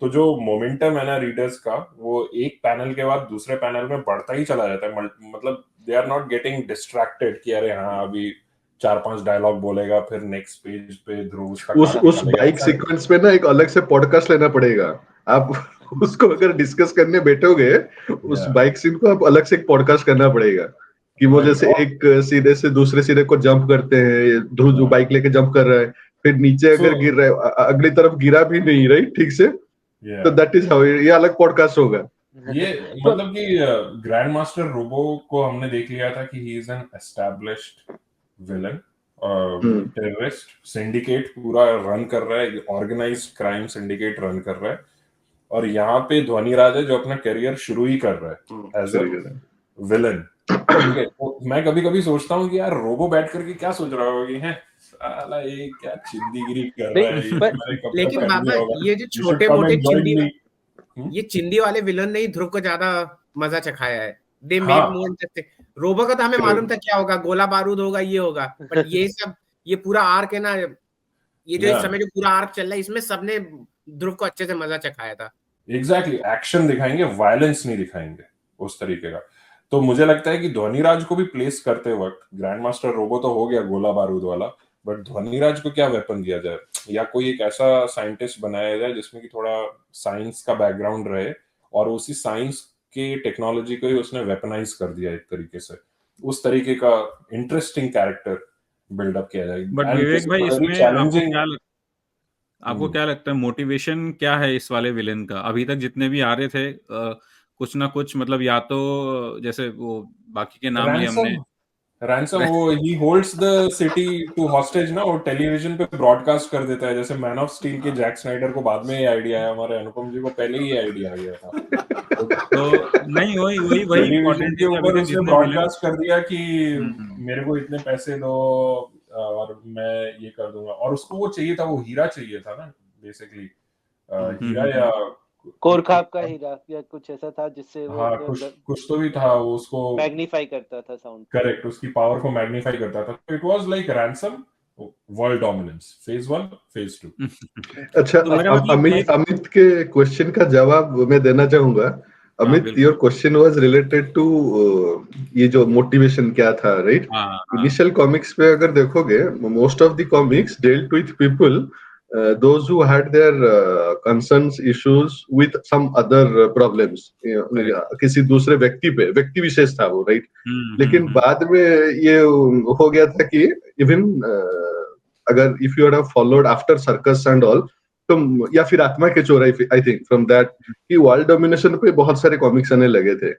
तो जो मोमेंटम है ना रीडर्स का, वो एक पैनल के बाद दूसरे पैनल में बढ़ता ही चला जाता है। मतलब they are not getting distracted कि अरे हाँ अभी 4-5 डायलॉग बोलेगा, फिर नेक्स्ट पेज पे ध्रुव उसका काम उस निकालेगा, बाइक ऐसा नहीं। सीक्वेंस पे ना एक अलग से पॉडकास्ट लेना पड़ेगा। आप उसको अगर डिस्कस करने बैठोगे, उस Yeah, बाइक सीन को आप अलग से एक पॉडकास्ट करना पड़ेगा कि वो right. जैसे एक सिरे से दूसरे सिरे को जंप करते हैं, ध्रुव जो बाइक लेके जंप कर रहा है, फिर नीचे अगर So, गिर रहा है, अगली तरफ गिरा भी नहीं, राइट, ठीक से, तो yeah. दैट इज हाउ ये अलग पॉडकास्ट होगा। ये मतलब कि ग्रैंड मास्टर रोबो को हमने देख लिया था कि he is an established villain, terrorist syndicate पूरा रन कर रहा है, ऑर्गेनाइज्ड क्राइम सिंडिकेट रन कर रहा है। और यहाँ पे ध्वनिराज है जो अपना करियर शुरू ही कर रहा है एज अ विलन। ठीक है, तो मैं कभी कभी सोचता हूँ कि यार रोबो बैठ करके क्या सोच रहा होगा कि है साला ये क्या चिंदीगिरी कर रहा है, ये पर मैंने कब तक लेकिन कर बाबा लिया होगा, ये जो यू शुड छोटे कम मोटे एंड जॉइन मी। ये चिंदी वाले विलन ने ही ध्रुव को ज्यादा मजा चखाया है। दे मेड हाँ, मोर इंटरेस्टिंग। रोबो का तो हमें मालूम था क्या होगा, गोला बारूद होगा, ये होगा, बट ये सब, ये पूरा आर्क है ना, ये जो इस समय जो पूरा आर्क चल रहा है, इसमें सबने ध्रुव को अच्छे से मजा चखाया था। एग्जैक्टली, एक्शन दिखाएंगे, वायलेंस नहीं दिखाएंगे उस तरीके का। तो मुझे लगता है कि ध्वनिराज को भी प्लेस करते वक्त, ग्रैंड मास्टर रोबो तो हो गया गोला बारूद वाला, बट ध्वनिराज को क्या वेपन दिया जाए, या कोई एक ऐसा साइंटिस्ट बनाया जाए जिसमें कि थोड़ा साइंस का बैकग्राउंड रहे, और उसी साइंस के टेक्नोलॉजी को ही उसने वेपनाइज कर दिया एक तरीके से। उस तरीके का इंटरेस्टिंग कैरेक्टर बिल्डअप किया जाए, बट एंड विवेक भाई, इसमें चैलेंजिंग। आपको क्या लगता है मोटिवेशन क्या है इस वाले विलेन का? अभी तक जितने भी आ रहे थे कुछ ना कुछ, मतलब या तो जैसे वो बाकी के नाम लिए हमने। रैंसम वो he holds the city to hostage ना, वो टेलीविजन पे ब्रॉडकास्ट कर देता है, जैसे मैन ऑफ स्टील के जैक स्नाइडर को बाद में ये आइडिया आया, हमारे अनुपम जी को पहले ही आइडिया आ गया था। तो नहीं, वही वही वही टेलीविजन इंपॉर्टेंट के है कि अभी ऊपर तक उसने जितने विलेन। ब्रॉडकास्ट कर दिया कि हम्म। मेरे को इतने पैसे दो और मैं ये कर दूंगा, और उसको वो चाहिए था, वो हीरा चाहिए था ना बेसिकली, हीरा या कोरखाब का हीरा या कुछ ऐसा था जिससे वो हाँ, कुछ तो भी था वो, उसको मैग्नीफाई करता था साउंड। करेक्ट, उसकी पावर को मैग्नीफाई करता था। It was like ransom, world dominance, phase 1 phase 2। अच्छा, तो मेरा मतलब ये, अमित के क्वेश्चन का जवाब मैं देना चाहूंगा। हाँ अमित, बिल्कुल, your question was related to ये जो मोटिवेशन क्या था, राइट? हाँ हाँ इनिशियल कॉमिक्स पे अगर देखोगे, most of the comics dealt with people those who had their concerns, issues with some other problems, correct. किसी दूसरे व्यक्ति विशेष था वो, राइट? लेकिन हम्म। बाद में ये हो गया था कि इवन अगर if you have followed after circus and all, तो या फिर आत्मा के चोर, आई थिंक फ्रॉम दैट, कि वर्ल्ड डोमिनेशन पे बहुत सारे कॉमिक्स आने लगे थे,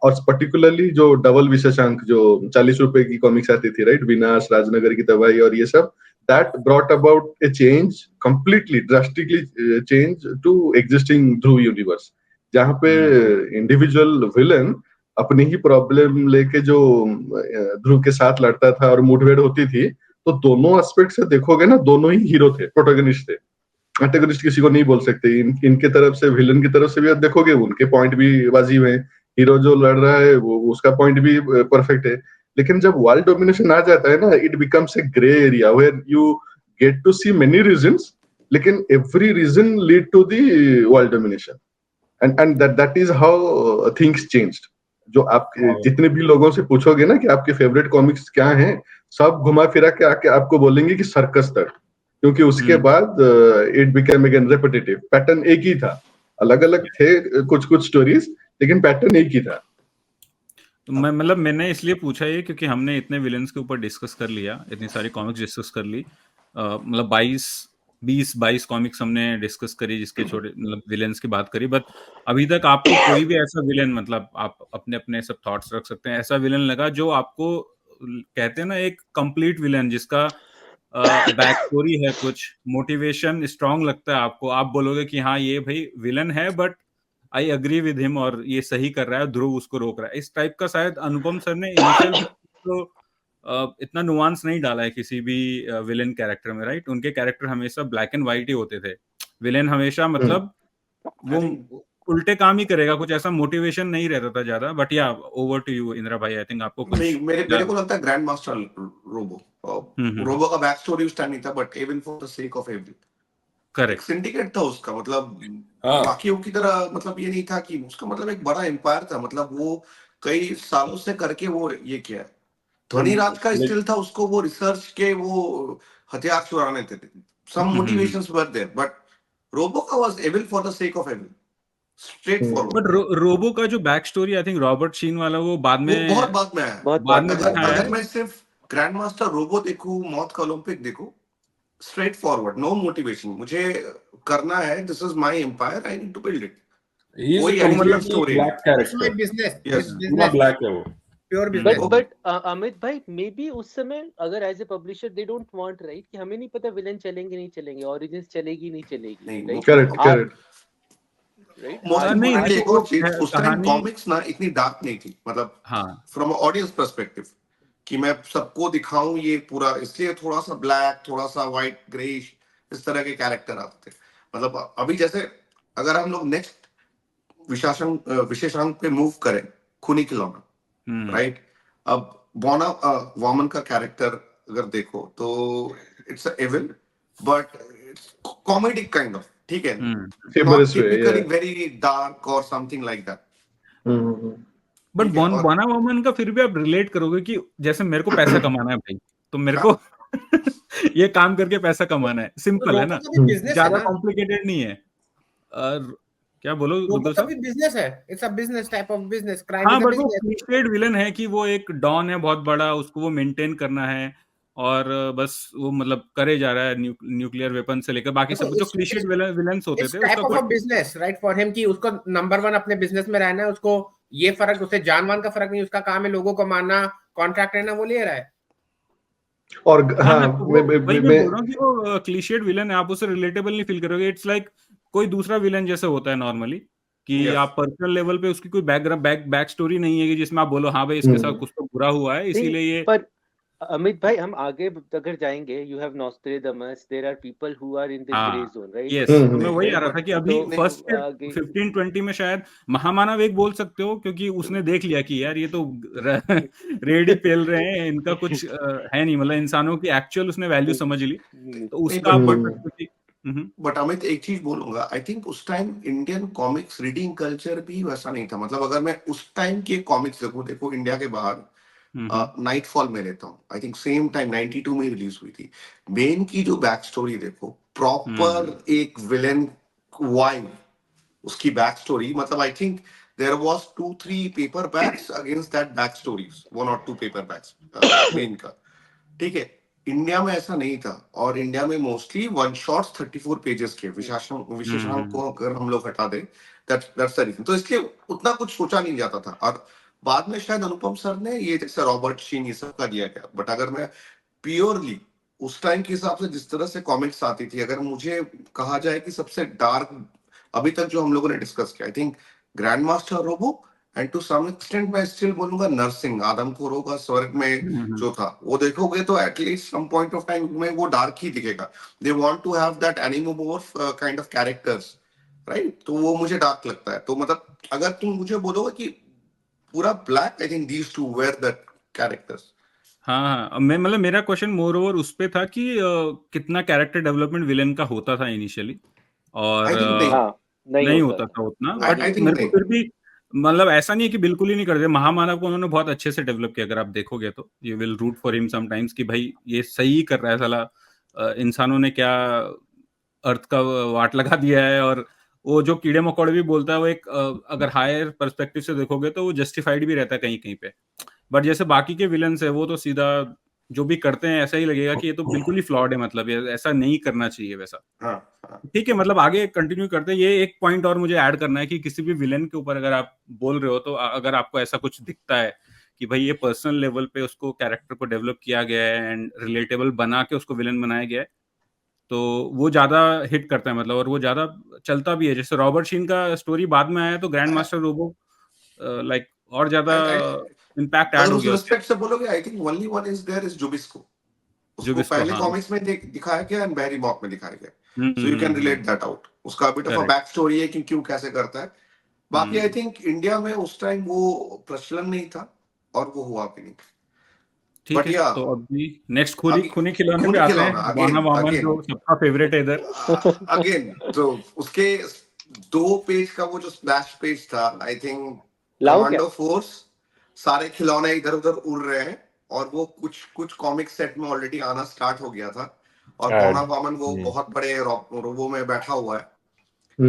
और पर्टिकुलरली जो डबल विशेषांक जो 40 रुपए की कॉमिक्स आती थी, राइट, विनाश, राजनगर की तबाही और ये सब, that brought about a change, completely drastically change to existing Dhruv universe, जहाँ पे इंडिविजुअल विलन अपनी ही प्रॉब्लम लेके जो ध्रुव के साथ लड़ता था और मुठभेड़ होती थी, तो दोनों एस्पेक्ट से देखोगे ना, दोनों ही हीरो थे, प्रोटोगनिस्ट थे। एंटेगनिस्ट किसी को नहीं बोल सकते, इनके तरफ से, विलन की तरफ से भी आप देखोगे, उनके पॉइंट भी वाजिब है, हीरो जो लड़ रहा है वो उसका पॉइंट भी परफेक्ट है। लेकिन जब वर्ल्ड डोमिनेशन आ जाता है ना, it becomes a grey area where you get to see many reasons, लेकिन every reason lead to the world domination, and that is how things changed. जो आप जितने भी लोगों से पूछोगे ना कि आपके फेवरेट कॉमिक्स क्या हैं, सब घुमा फिरा के आके आपको बोलेंगे कि सर्कस तक, क्योंकि उसके बाद it became again repetitive, pattern एक ही था, अलग अलग थे कुछ कुछ स्टोरीज, लेकिन पैटर्न एक ही था। तो मैंने इसलिए पूछा ये क्योंकि हमने इतने विलेंस के ऊपर डिस्कस कर लिया, इतनी सारी कॉमिक्स डिस्कस कर ली, मतलब 22 कॉमिक्स हमने डिस्कस करी जिसके छोटे मतलब विलेंस की बात करी, बट अभी तक आपको कोई भी ऐसा विलेन, मतलब आप अपने अपने सब थॉट्स रख सकते हैं, ऐसा विलेन लगा जो आपको, कहते हैं ना, एक कंप्लीट विलेन जिसका बैक स्टोरी है, कुछ मोटिवेशन स्ट्रांग लगता है आपको, आप बोलोगे कि हाँ ये भाई विलन है but I agree with him और ये सही कर रहा है, ध्रुव उसको रोक रहा है, इस टाइप का शायद अनुपम सर ने इनिशियल तो इतना नुआंस नहीं डाला है किसी भी विलेन कैरेक्टर में, राइट? उनके कैरेक्टर हमेशा ब्लैक एंड व्हाइट ही होते थे, विलेन हमेशा मतलब वो उल्टे काम ही करेगा, कुछ ऐसा मोटिवेशन नहीं रहता था ज्यादा। बट या ओवर टू यू इंदिरा भाई, आई थिंक आपको कुछ नहीं, मेरे को लगता है ग्रैंड मास्टर रोबो, रोबो का बैक स्टोरी उस टाइम नहीं था, but evil for the sake of evil, एक करेक्ट। सिंडिकेट था उसका, मतलब हाँ बाकियों की तरह, मतलब ये नहीं था कि उसका मतलब एक बड़ा एम्पायर था, मतलब वो कई सालों से करके वो ये किया है। ध्वनिराज का ले- स्टिल था, उसको वो रिसर्च के वो हथियार चुराने थे, some motivations were there, but robo का was evil for the sake of evil, straight forward. But robo का जो back story I think Robert Sheen वाला वो बाद वो में बहुत बाद में आया, बहुत बाद बट में अगर दिखाया अगर है। मैं सिर्फ ग्रैंड मास्टर रोबो देखूं, मौत का ओलंपिक देखूं, स्ट्रेट फॉरवर्ड, नो मोटिवेशन, मुझे करना है, this is my empire, I need to build it, he is a कोई एडिटिव completely स्टोरी नहीं। black It's my character, business. Yes, It's पूरा business. black है वो। Pure but business. But Amit भाई, maybe उस समय अगर as a publisher they don't want, right, कि हमें नहीं पता विलन चलेंगे नहीं चलेंगे, ओरिजिन्स चलेगी नहीं चलेगी, नहीं, राइट? करेक्ट आज, करेक्ट राइट, मोस्ट आज नहीं इम्पोर्टेंटली आज एक वो और चीज, उस टाइम कहानी। कॉमिक्स ना इतनी डार्क नहीं थी, मतलब हाँ फ्रॉम ऑडियंस पर्सपेक्टिव, कि मैं सबको दिखाऊं ये पूरा, इसलिए थोड़ा सा ब्लैक, थोड़ा सा व्हाइट, ग्रेइश, इस तरह के कैरेक्टर आते थे। मतलब अभी जैसे अगर हम लोग नेक्स्ट विशेषांक पे मूव करें, खूनी खिलौना, राइट, अब बॉना वॉमन का कैरेक्टर अगर देखो तो it's evil, but it's comedy kind of, ठीक है, humorous not way, typically yeah. Very dark और समथिंग लाइक दैट, बट ठीक है। और बॉना वुमन का फिर भी आप रिलेट करोगे कि जैसे मेरे को पैसा कमाना है भाई, तो मेरे को ये काम करके पैसा कमाना है, सिंपल है रोबो ना, का भी बिजनेस है ज्यादा ना। कॉम्प्लिकेटेड नहीं है। और क्या बोलो रोबो दुग्गल का साहब? भी बिजनेस है। It's a business, type of business. Crime हाँ इज अ बट वो बिजनेस। क्लीशेड विलन है कि वो एक डॉन है बहुत बड़ा, उसको वो मेंटेन करना है, और बस वो मतलब करे जा रहा है, न्यूक्लियर वेपन से लेकर बाकी देखो, सब जो क्लीशेड विलन्स होते इट्स थे टाइप उसका ऑफ कोई। A business, right, for him, कि उसको नंबर 1 अपने बिजनेस में रहना है। उसको ये फर्क, उसे जानवान का फर्क नहीं, उसका काम है लोगों को मारना, कॉन्ट्रैक्ट लेना, वो ले रहा है। और हाँ हाँ, हाँ, तो वो वही मैं बोल रहा हूँ कि वो क्लीशेड विलन है, आप उसे रिलेटेबल नहीं फील करोगे। इट्स लाइक कोई दूसरा विलन जैसे होता है नॉर्मली, कि यस, आप पर्सनल लेवल पे उसकी कोई बैक स्टोरी नहीं है कि जिसमें आप बोलो हाँ भाई इसके साथ कुछ तो बुरा हुआ है नहीं, इसीलिए ये। पर अमित भाई, हम आगे अगर जाएंगे, you have Nostradamus, there are people who are in this grey हाँ जोन, राइट? यस, तो मैं नहीं वही नहीं, आ रहा था बट कि अभी तो फर्स्ट आगे 15-20 में शायद महामानव एक बोल सकते हो, क्योंकि उसने देख लिया कि यार ये तो रेडी पेल रहे हैं, इनका कुछ है नहीं, मतलब इंसानों की एक्चुअल उसने वैल्यू समझ ली, तो नहीं, उसका आप बोल बट सकते हो कि बट अमित, एक चीज बोलूंगा, आई थिंक उस time Indian comics reading culture भी वैसा नहीं था, मतलब अगर मैं उस टाइम के कॉमिक्स देखो इंडिया के बाहर, नाइटफॉल में रहता हूँ, आई थिंक सेम टाइम 92 में रिलीज हुई थी, बेन की जो बैक स्टोरी देखो, प्रॉपर एक विलेन वाइब, उसकी बैक स्टोरी, मतलब I think there was 2-3 paperbacks against that back stories, 1 or 2 paperbacks Ben का, ठीक है। इंडिया में ऐसा नहीं था, और इंडिया में मोस्टली वन शॉट्स 34 पेजेस के, विशेषांक को अगर हम लोग हटा दें, दैट्स द रीजन, तो इसलिए उतना कुछ सोचा नहीं जाता था। और बाद में शायद अनुपम सर ने ये जैसे रॉबर्ट शीन ये सब का दिया गया, बट अगर मैं प्योरली उस टाइम के हिसाब से जिस तरह से कॉमिक्स आती थी, अगर मुझे कहा जाए कि सबसे डार्क अभी तक जो हम लोगों ने डिस्कस किया, I think grand master Robo, and to some extent मैं स्टिल बोलूंगा नर्सिंग, आदम खुरो का स्वर्ग में जो था, वो देखोगे तो at least some point of time में वो डार्क ही दिखेगा। They want to have that एनिमोमोर्फ काइंड ऑफ कैरेक्टर्स, राइट, तो वो मुझे डार्क लगता है। तो मतलब अगर तुम मुझे बोलोगे कि पूरा black, I think these two were that characters. हाँ हाँ, मैं मतलब मेरा क्वेश्चन मोर ओवर उस पे था कि कितना कैरेक्टर डेवलपमेंट विलेन का होता था इनिशियली, और आई थिंक नहीं, हाँ, नहीं नहीं होता होता था, था उतना, नहीं बट आई थिंक मेरे को नहीं। फिर भी मतलब ऐसा नहीं है कि बिल्कुल ही नहीं करते। महामानव को उन्होंने बहुत अच्छे से डेवलप किया, अगर आप देखोगे तो you will root for him sometimes कि भाई ये सही कर रहा है साला, इंसानों ने क्या अर्थ का वाट लगा दिया है, और वो जो कीड़े मकोड़े भी बोलता है वो एक अगर हायर पर्सपेक्टिव से देखोगे तो वो जस्टिफाइड भी रहता है कहीं कहीं पे। बट जैसे बाकी के विलन्स है वो तो सीधा जो भी करते हैं ऐसा ही लगेगा कि ये तो बिल्कुल ही फ्लॉड है, मतलब ये ऐसा नहीं करना चाहिए वैसा। हाँ हाँ, ठीक है, मतलब आगे कंटिन्यू करते हैं। ये एक पॉइंट और मुझे ऐड करना है कि किसी भी विलेन के ऊपर अगर आप बोल रहे हो तो अगर आपको ऐसा कुछ दिखता है कि भाई ये पर्सनल लेवल पे उसको कैरेक्टर को डेवलप किया गया है एंड रिलेटेबल बना के उसको विलेन बनाया गया है, तो वो ज्यादा हिट करता है, मतलब, और वो ज्यादा चलता भी है। जैसे रॉबर्ट शीन का स्टोरी बाद में आया तो ग्रैंड मास्टर रोबो लाइक और ज्यादा I- इम्पैक्ट अगर ऐड हो उस गया उसके। रिस्पेक्ट से बोलोगे, I think only one is there is जुबिस्को, जो भी उसको इसको, पहले हाँ। कॉमिक्स में दिखाया गया एंड बैरी मॉक में दिखाया गया, so you can relate that out. उसका bit of a correct. Back story है कि क्यों कैसे करता है, बाकी आई थिंक इंडिया में उस टाइम वो प्रचलन नहीं था और वो हुआ भी नहीं। ठीक But है, yeah, तो अभी नेक्स्ट खूनी अभी खूनी खिलौने पे खूनी आते खिलौना, हैं, वाना वामन जो सबका फेवरेट है इधर। अगेन तो उसके 2 पेज का वो जो स्प्लैश पेज था, आई थिंक लाओ क्या? कमांडो फोर्स, सारे खिलौने इधर उधर उड़ रहे हैं और वो कुछ कॉमिक सेट में ऑलरेडी आना स्टार्ट हो गया था और वाना वामन वो बहुत बड़े रोबो में बैठा हुआ है।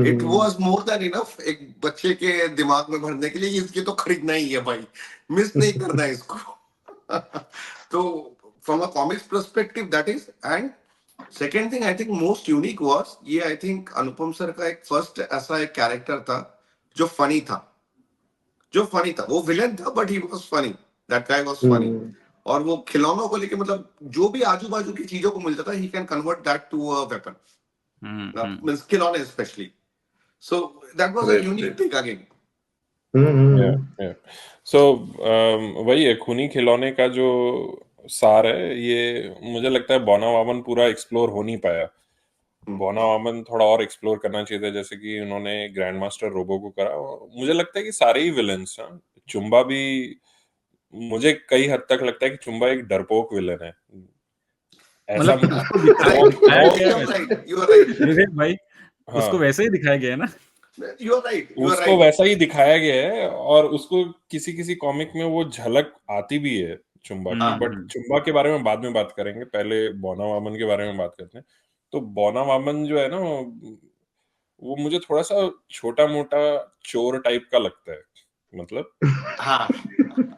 It was more than enough एक बच्चे के दिमाग में भरने के लिए, इसके तो खरीदना ही है भाई, मिस नहीं करना है इसको। तो from a comics perspective that is, and second thing I think most unique was, ये आई थिंक अनुपम सर का एक फर्स्ट ऐसा एक कैरेक्टर था जो फनी था, वो विलन था but he was funny, that guy was funny. और वो खिलौनों को लेके मतलब जो भी आजू बाजू की चीजों को मिलता था, he can convert that to a weapon, means खिलौने specially. So that was a unique thing again. So वही है, खूनी खिलौने का जो सार है, ये मुझे लगता है बोना वामन पूरा एक्सप्लोर हो नहीं पाया। बोना वामन थोड़ा और एक्सप्लोर करना चाहिए था, जैसे कि उन्होंने ग्रैंड मास्टर रोबो को करा। मुझे लगता है कि सारे ही विलन्स, चुम्बा भी, मुझे कई हद तक लगता है कि चुम्बा एक डरपोक विलन है। ऐसा मतलब उसको दिखाया गया है You are right. विवेक भाई, हाँ, उसको वैसे ही दिखाया गया है ना। You are right. You are उसको right. वैसा ही दिखाया गया है और उसको किसी किसी कॉमिक में वो झलक आती भी है चुम्बा की। बट चुम्बा के बारे में बाद में बात करेंगे, पहले बोना वामन के बारे में बात करते हैं। तो बोना वामन जो है ना, वो मुझे थोड़ा सा छोटा मोटा चोर टाइप का लगता है, मतलब हाँ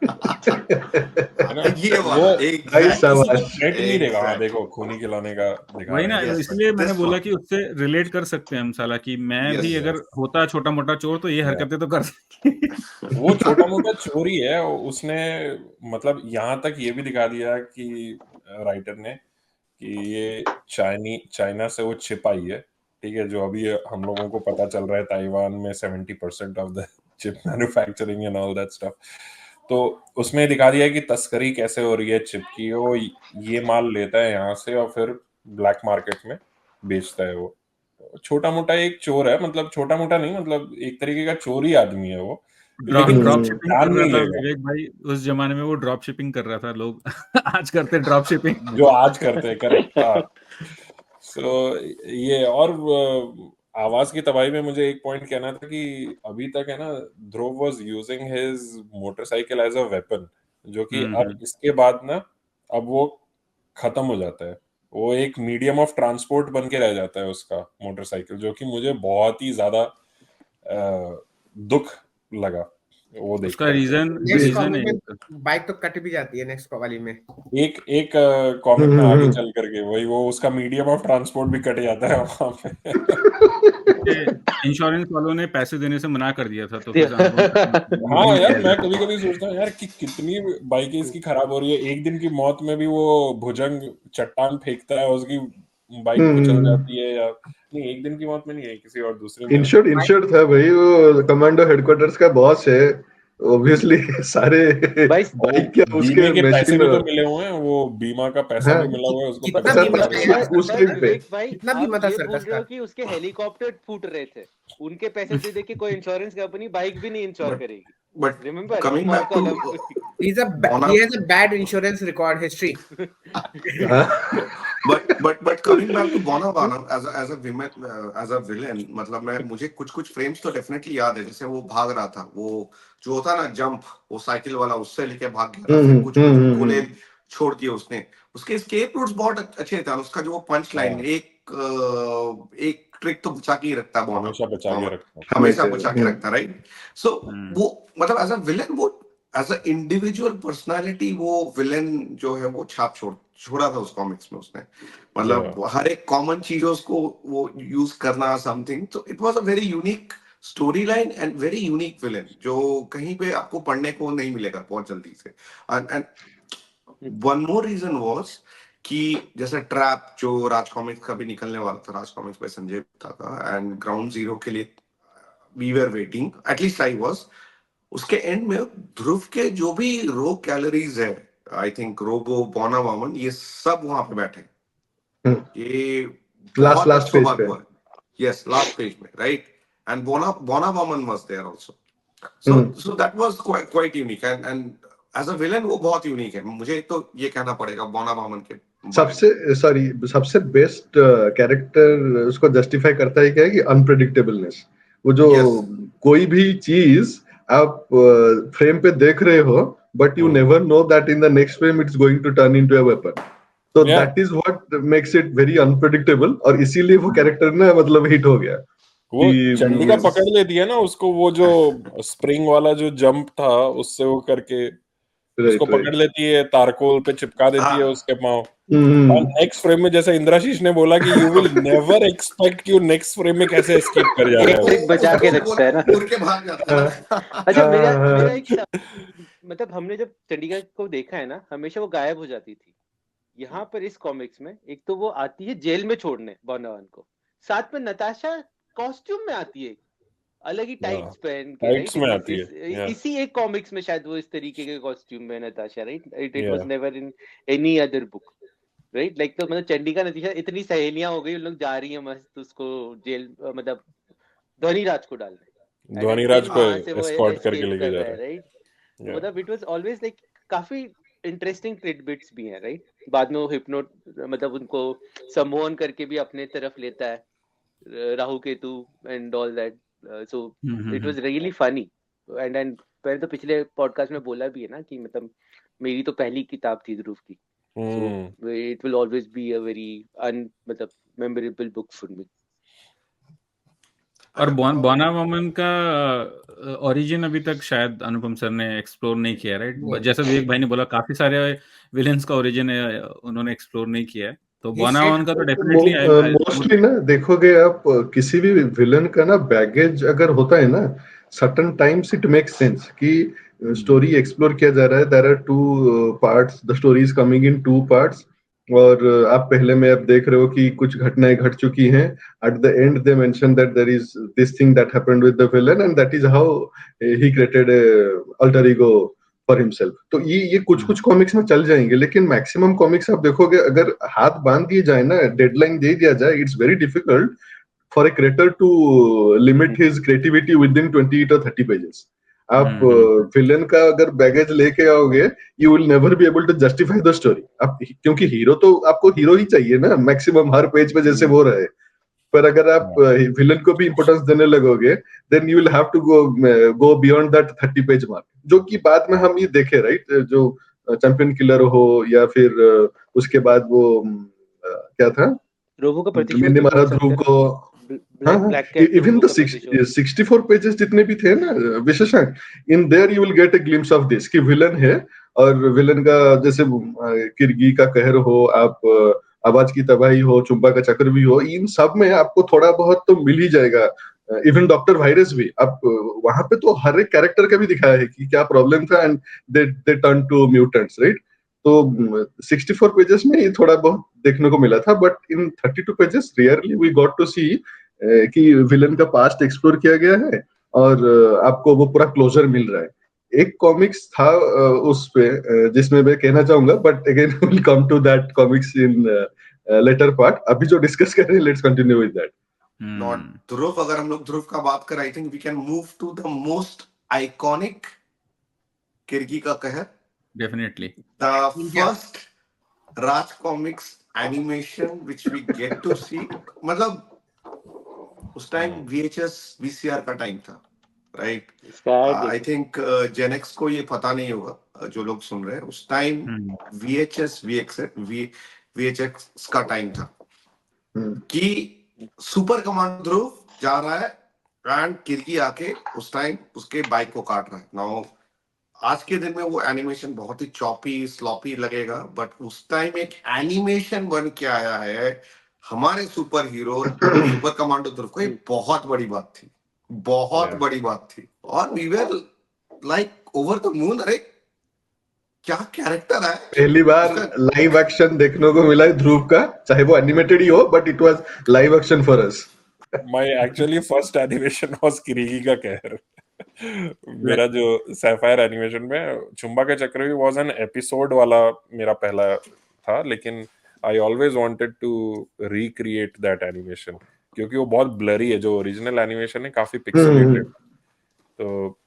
है ना, ये वो वाला किसी को शाबाश। थ्रेट नहीं देगा। हाँ, Exactly. देखो खूनी खिलौने का दिखा वही ना, रहे हैं। इसलिए मैंने This बोला one. कि उससे रिलेट कर सकते हैं हम साला, कि मैं Yes, भी yes. अगर होता छोटा मोटा चोर तो ये हरकतें तो कर सकती। वो छोटा मोटा चोरी है उसने, मतलब यहाँ तक ये भी दिखा दिया कि राइटर ने कि ये चाइना से वो चिप आई है, ठीक है, जो अभी हम लोगों को पता चल रहा है ताइवान में 70% of the chip manufacturing and all that stuff. तो उसमें दिखा दिया कि तस्करी कैसे हो रही है चिप की। वो ये माल लेता है यहाँ से और फिर ब्लैक मार्केट में बेचता है। वो छोटा मोटा एक चोर है, मतलब छोटा मोटा नहीं, मतलब एक तरीके का चोरी आदमी है वो, लेकिन ड्रॉप किसी शिपिंग जान कर रहा नहीं था लेगा। विवेक भाई, उस जमाने में वो ड्रॉप शिपिंग कर रहा था। लोग आज करते ध्रॉप शिपिंग जो आज करते हैं, करेक्ट। हाँ, सो ये और आवाज की तबाही में मुझे एक पॉइंट कहना था कि अभी तक है ना, Dhruv was using his motorcycle as a weapon, जो कि अब इसके बाद ना, अब वो खत्म हो जाता है। वो एक मीडियम ऑफ ट्रांसपोर्ट बन के रह जाता है उसका मोटरसाइकिल, जो कि मुझे बहुत ही ज्यादा दुख लगा वो देख उसका कर। रीजन नेक्स्ट रीजन कॉमिक है में बाइक तो कट भी जाती है नेक्स्ट वाली में। एक कॉमिक में आगे चल करके वही वो उसका मीडियम ऑफ ट्रांसपोर्ट भी कट जाता है वहां पे। इंश्योरेंस वालों ने पैसे देने से मना कर दिया था, तो फिर हाँ यार, मैं कभी कभी सोचता हूँ यार कि कितनी बाइकें इसकी खराब हो रही है। एक दिन की मौत में भी वो भुजंग चट्टान फेंकता है, उसकी बाइक कुचल जाती है, या नहीं, एक दिन की मौत में नहीं है, किसी और दूसरे में। इंश्योर्ड था भाई, वो कमांडो हेडक्वार्टर्स का बॉस है, ऑब्वियसली सारे बाइक क्या उसके बीमे के पैसे मशीन। भी तो मिले हुए हैं, वो बीमा का पैसा हाँ, भी मिला हुआ है उसको, कितना पता बीमा चल रहा है। उस टाइम पे विवेक भाई, कितना आप बीमा था ये बोल सर्कस रहे हो का? कि उसके हेलीकॉप्टर फूट रहे थे, उनके पैसे दे दे के कोई इंश्योरेंस कंपनी बाइक भी नहीं इंश्योर करेगी। But remember coming back to he has a bad insurance record history. but coming back to Bona Vana as a villain, मतलब मुझे कुछ फ्रेम्स तो डेफिनेटली याद है, जैसे वो भाग रहा था, वो जो होता ना जंप, वो साइकिल वाला, उससे लेके भाग गया था, फिर कुछ गोले छोड़ दिए उसने। उसके एस्केप रूट्स बहुत अच्छे थे। उसका जो पंच लाइन, एक ट्रिक तो बचा के ही रखता है, हमेशा बचा के रखता है। हमेशा बचा के रखता, राइट। सो वो मतलब एज अ विलेन, वो एज अ इंडिविजुअल पर्सनालिटी, वो विलेन जो है वो छाप छोड़ा था उस कॉमिक्स में उसने। मतलब हर एक कॉमन चीजों को वो यूज करना समथिंग, तो it was a very unique story line and very unique villain, जो कहीं पे आपको पढ़ने को नहीं मिलेगा बहुत जल्दी से। And one more reason was कि जैसे ट्रैप जो राज कॉमिक्स का भी निकलने वाला था, राज कॉमिक्स पे संजय गुप्ता का, एंड ग्राउंड जीरो के लिए we were waiting, at least I was. उसके एंड में ध्रुव के जो भी रो कैलोरीज है, आई थिंक रोबो, बोना वामन, ये सब वहां पे बैठे। ये बहुत लास्ट पेज पे। हुआ। यस, लास्ट पेज में, right. and Bona Vaman was there also. So that was quite unique, and as a villain वो बहुत unique है. मुझे तो ये कहना पड़ेगा Bona Vaman के सबसे बेस्ट कैरेक्टर उसको जस्टिफाई करता है क्या है कि अनप्रेडिक्टेबलनेस. वो जो कोई भी चीज आप फ्रेम पे देख रहे हो, but you never know that in the next frame it's going to turn into a weapon. तो that is what makes it very unpredictable, और इसीलिए वो कैरेक्टर ना मतलब हिट हो गया. वो चंडिका पकड़ लेती है ना उसको, वो जो स्प्रिंग वाला जो जंप था उससे वो करके उसको पकड़ लेती है, तारकोल पे चिपका देती है उसके पांव. और नेक्स्ट फ्रेम में जैसे इंद्राशीष ने बोला कि यू विल नेवर एक्सपेक्ट कि नेक्स्ट फ्रेम में कैसे एस्केप कर जा रहा है, बचा के रखता है ना, उड़ के भाग जाता है. अच्छा मेरा एक मतलब हमने जब चंडिका को देखा है ना, हमेशा वो गायब हो जाती थी. यहाँ पर इस कॉमिक्स में एक तो वो आती है जेल में छोड़ने बोनावन को, साथ में नताशा कॉस्ट्यूम में आती है, अलग ही टाइट्स पहन के, टाइट्स में आती है. इसी एक कॉमिक्स में शायद वो इस तरीके के कॉस्ट्यूम में Natasha, right. It was never in any other book, right. Like तो मतलब चंडिका नताशा इतनी सहेलियां हो गई, उन लोग जा रही है मस्त उसको जेल, मतलब ध्वनिराज को डालने, ध्वनिराज को एस्कॉर्ट करके लेके जा रहा है, राइट. मतलब इट वाज ऑलवेज लाइक काफी इंटरेस्टिंग टिडबिट्स भी हैं, राइट. बाद में वो हिप्नोट मतलब उनको सम्मोहन करके भी अपने तरफ लेता है, Rahu Ketu and all that. So it was really funny. And मैंने तो पिछले पॉडकास्ट में बोला भी है ना कि मतलब मेरी तो पहली किताब थी ध्रुव की. So it will always be a very मतलब मेमोरेबल बुक फॉर मी. और बोना वमन का ओरिजिन अभी तक शायद अनुपम सर ने एक्सप्लोर नहीं किया, राइट. जैसा विवेक भाई ने बोला, काफी सारे विलेंस का ओरिजिन है उन्होंने एक्सप्लोर नहीं किया है. तो बोना वमन का तो डेफिनेटली मोस्टली ना देखोगे आप, किसी भी विलन का ना बैगेज अगर होता है ना, certain times it makes sense कि स्टोरी एक्सप्लोर किया जा रहा है. There are 2 parts, the story is coming in 2 parts, और आप पहले में आप देख रहे हो कि कुछ घटनाएं घट चुकी हैं. At the end they mention that there is this thing that happened with the villain, and that is how he created alter ego for himself. तो ये कुछ कॉमिक्स में चल जाएंगे, लेकिन मैक्सिमम कॉमिक्स आप देखोगे अगर हाथ बांध दिए जाए ना, डेडलाइन दे दिया जाए, it's very difficult for a creator to limit his creativity within 20 to 30 pages. आप विलन का अगर बैगेज लेके आओगे, you will never be able to justify the story. आप क्योंकि हीरो तो आपको हीरो ही चाहिए ना मैक्सिमम हर पेज पे जैसे वो रहे. पर अगर आप विलन को भी इंपोर्टेंस देने लगोगे, then you will have to go beyond that 30 page mark, जो कि बाद में हम ये देखे, राइट. जो चैंपियन किलर हो या फिर उसके बाद वो क्या था, रोबो का प्रतिशोध मैंने मारा ध्रुव को. इवन द 64 पेजेस जितने भी थे ना विशेषण, in their you will get a glimpse of this कि विलन है. और विलन का जैसे किरगी का कहर हो, आप आवाज की तबाही हो, चुंबा का चक्र भी हो, इन सब में आपको थोड़ा बहुत तो मिल ही जाएगा. इवन डॉक्टर वायरस भी आप वहां पे तो हर एक कैरेक्टर का भी दिखाया है कि क्या प्रॉब्लम था, and they turn to mutants, right. तो 64 पेजेस में ये थोड़ा बहुत देखने को मिला था, but in 32 pages really we got to see कि विलन का पास्ट एक्सप्लोर किया गया है, और आपको वो पूरा क्लोजर मिल रहा है. एक कॉमिक्स था उस पे जिसमें मैं कहना चाहूंगा, but again will come to that comics in later part. अभी जो डिस्कस कर रहे हैं, let's continue with that. Not Dhruv. अगर हम लोग ध्रुव का बात करें, I think we can move to the most iconic Kirgi ka Kahar. Definitely the first Raj comics animation which we get to see. मतलब उस टाइम VHS VCR का टाइम था, राइट. आई थिंक जेनेक्स को ये पता नहीं होगा जो लोग सुन रहे हैं. उस टाइम VHX का टाइम था कि सुपर कमांडो ध्रुव जा रहा है एंड किरगी आके उस टाइम उसके बाइक को काट रहा है. नाउ आज के दिन में वो एनिमेशन बहुत ही चॉपी स्लॉपी लगेगा, बट उस टाइम एक एनिमेशन बन के आया है हमारे सुपर हीरो सुपर कमांडो ध्रुव को. ये बहुत बड़ी बात थी, बहुत बड़ी बात थी. और we were like over the moon. अरे क्या कैरेक्टर है. पहली बार लाइव एक्शन देखने को मिला है ध्रुव का, चाहे वो एनिमेटेड ही हो, but it was live action for us. My actually first animation was Kirgi ka Kahar. मेरा जो सैफायर एनिमेशन में चुंबा का चक्र भी वाज एन एपिसोड वाला मेरा पहला था, लेकिन I always wanted to recreate that animation क्योंकि वो बहुत ब्लरी है, जो ओरिजिनल एनिमेशन है काफी पिक्सेलेटेड। तो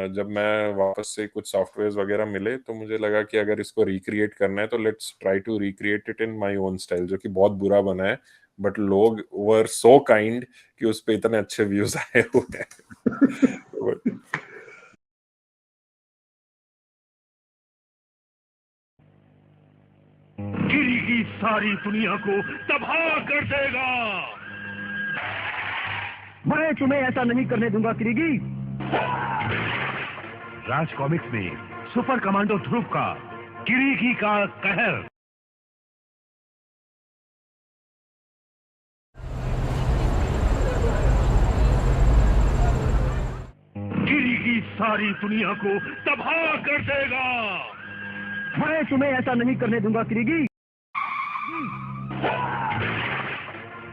जब मैं वापस से कुछ सॉफ्टवेयर्स वगैरह मिले तो मुझे लगा कि अगर इसको रिक्रिएट करना है तो let's try to recreate it in my own style, जो कि बहुत बुरा बना है, बट लोग वर सो काइंड कि उस पे इतने अच्छे व्यूज आए हुए हैं। गिरी की सारी दुनिया को तबाह कर देगा। मैं तुम्हें ऐसा नहीं करने दूंगा किरीगी। राज कॉमिक्स में सुपर कमांडो ध्रुव का किरीगी का कहर। गिरी की सारी दुनिया को तबाह कर देगा। मैं तुम्हें ऐसा नहीं करने दूंगा किरीगी।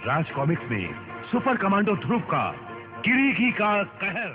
राज कॉमिक्स में सुपर कमांडो ध्रुव का किरीगी का कहर।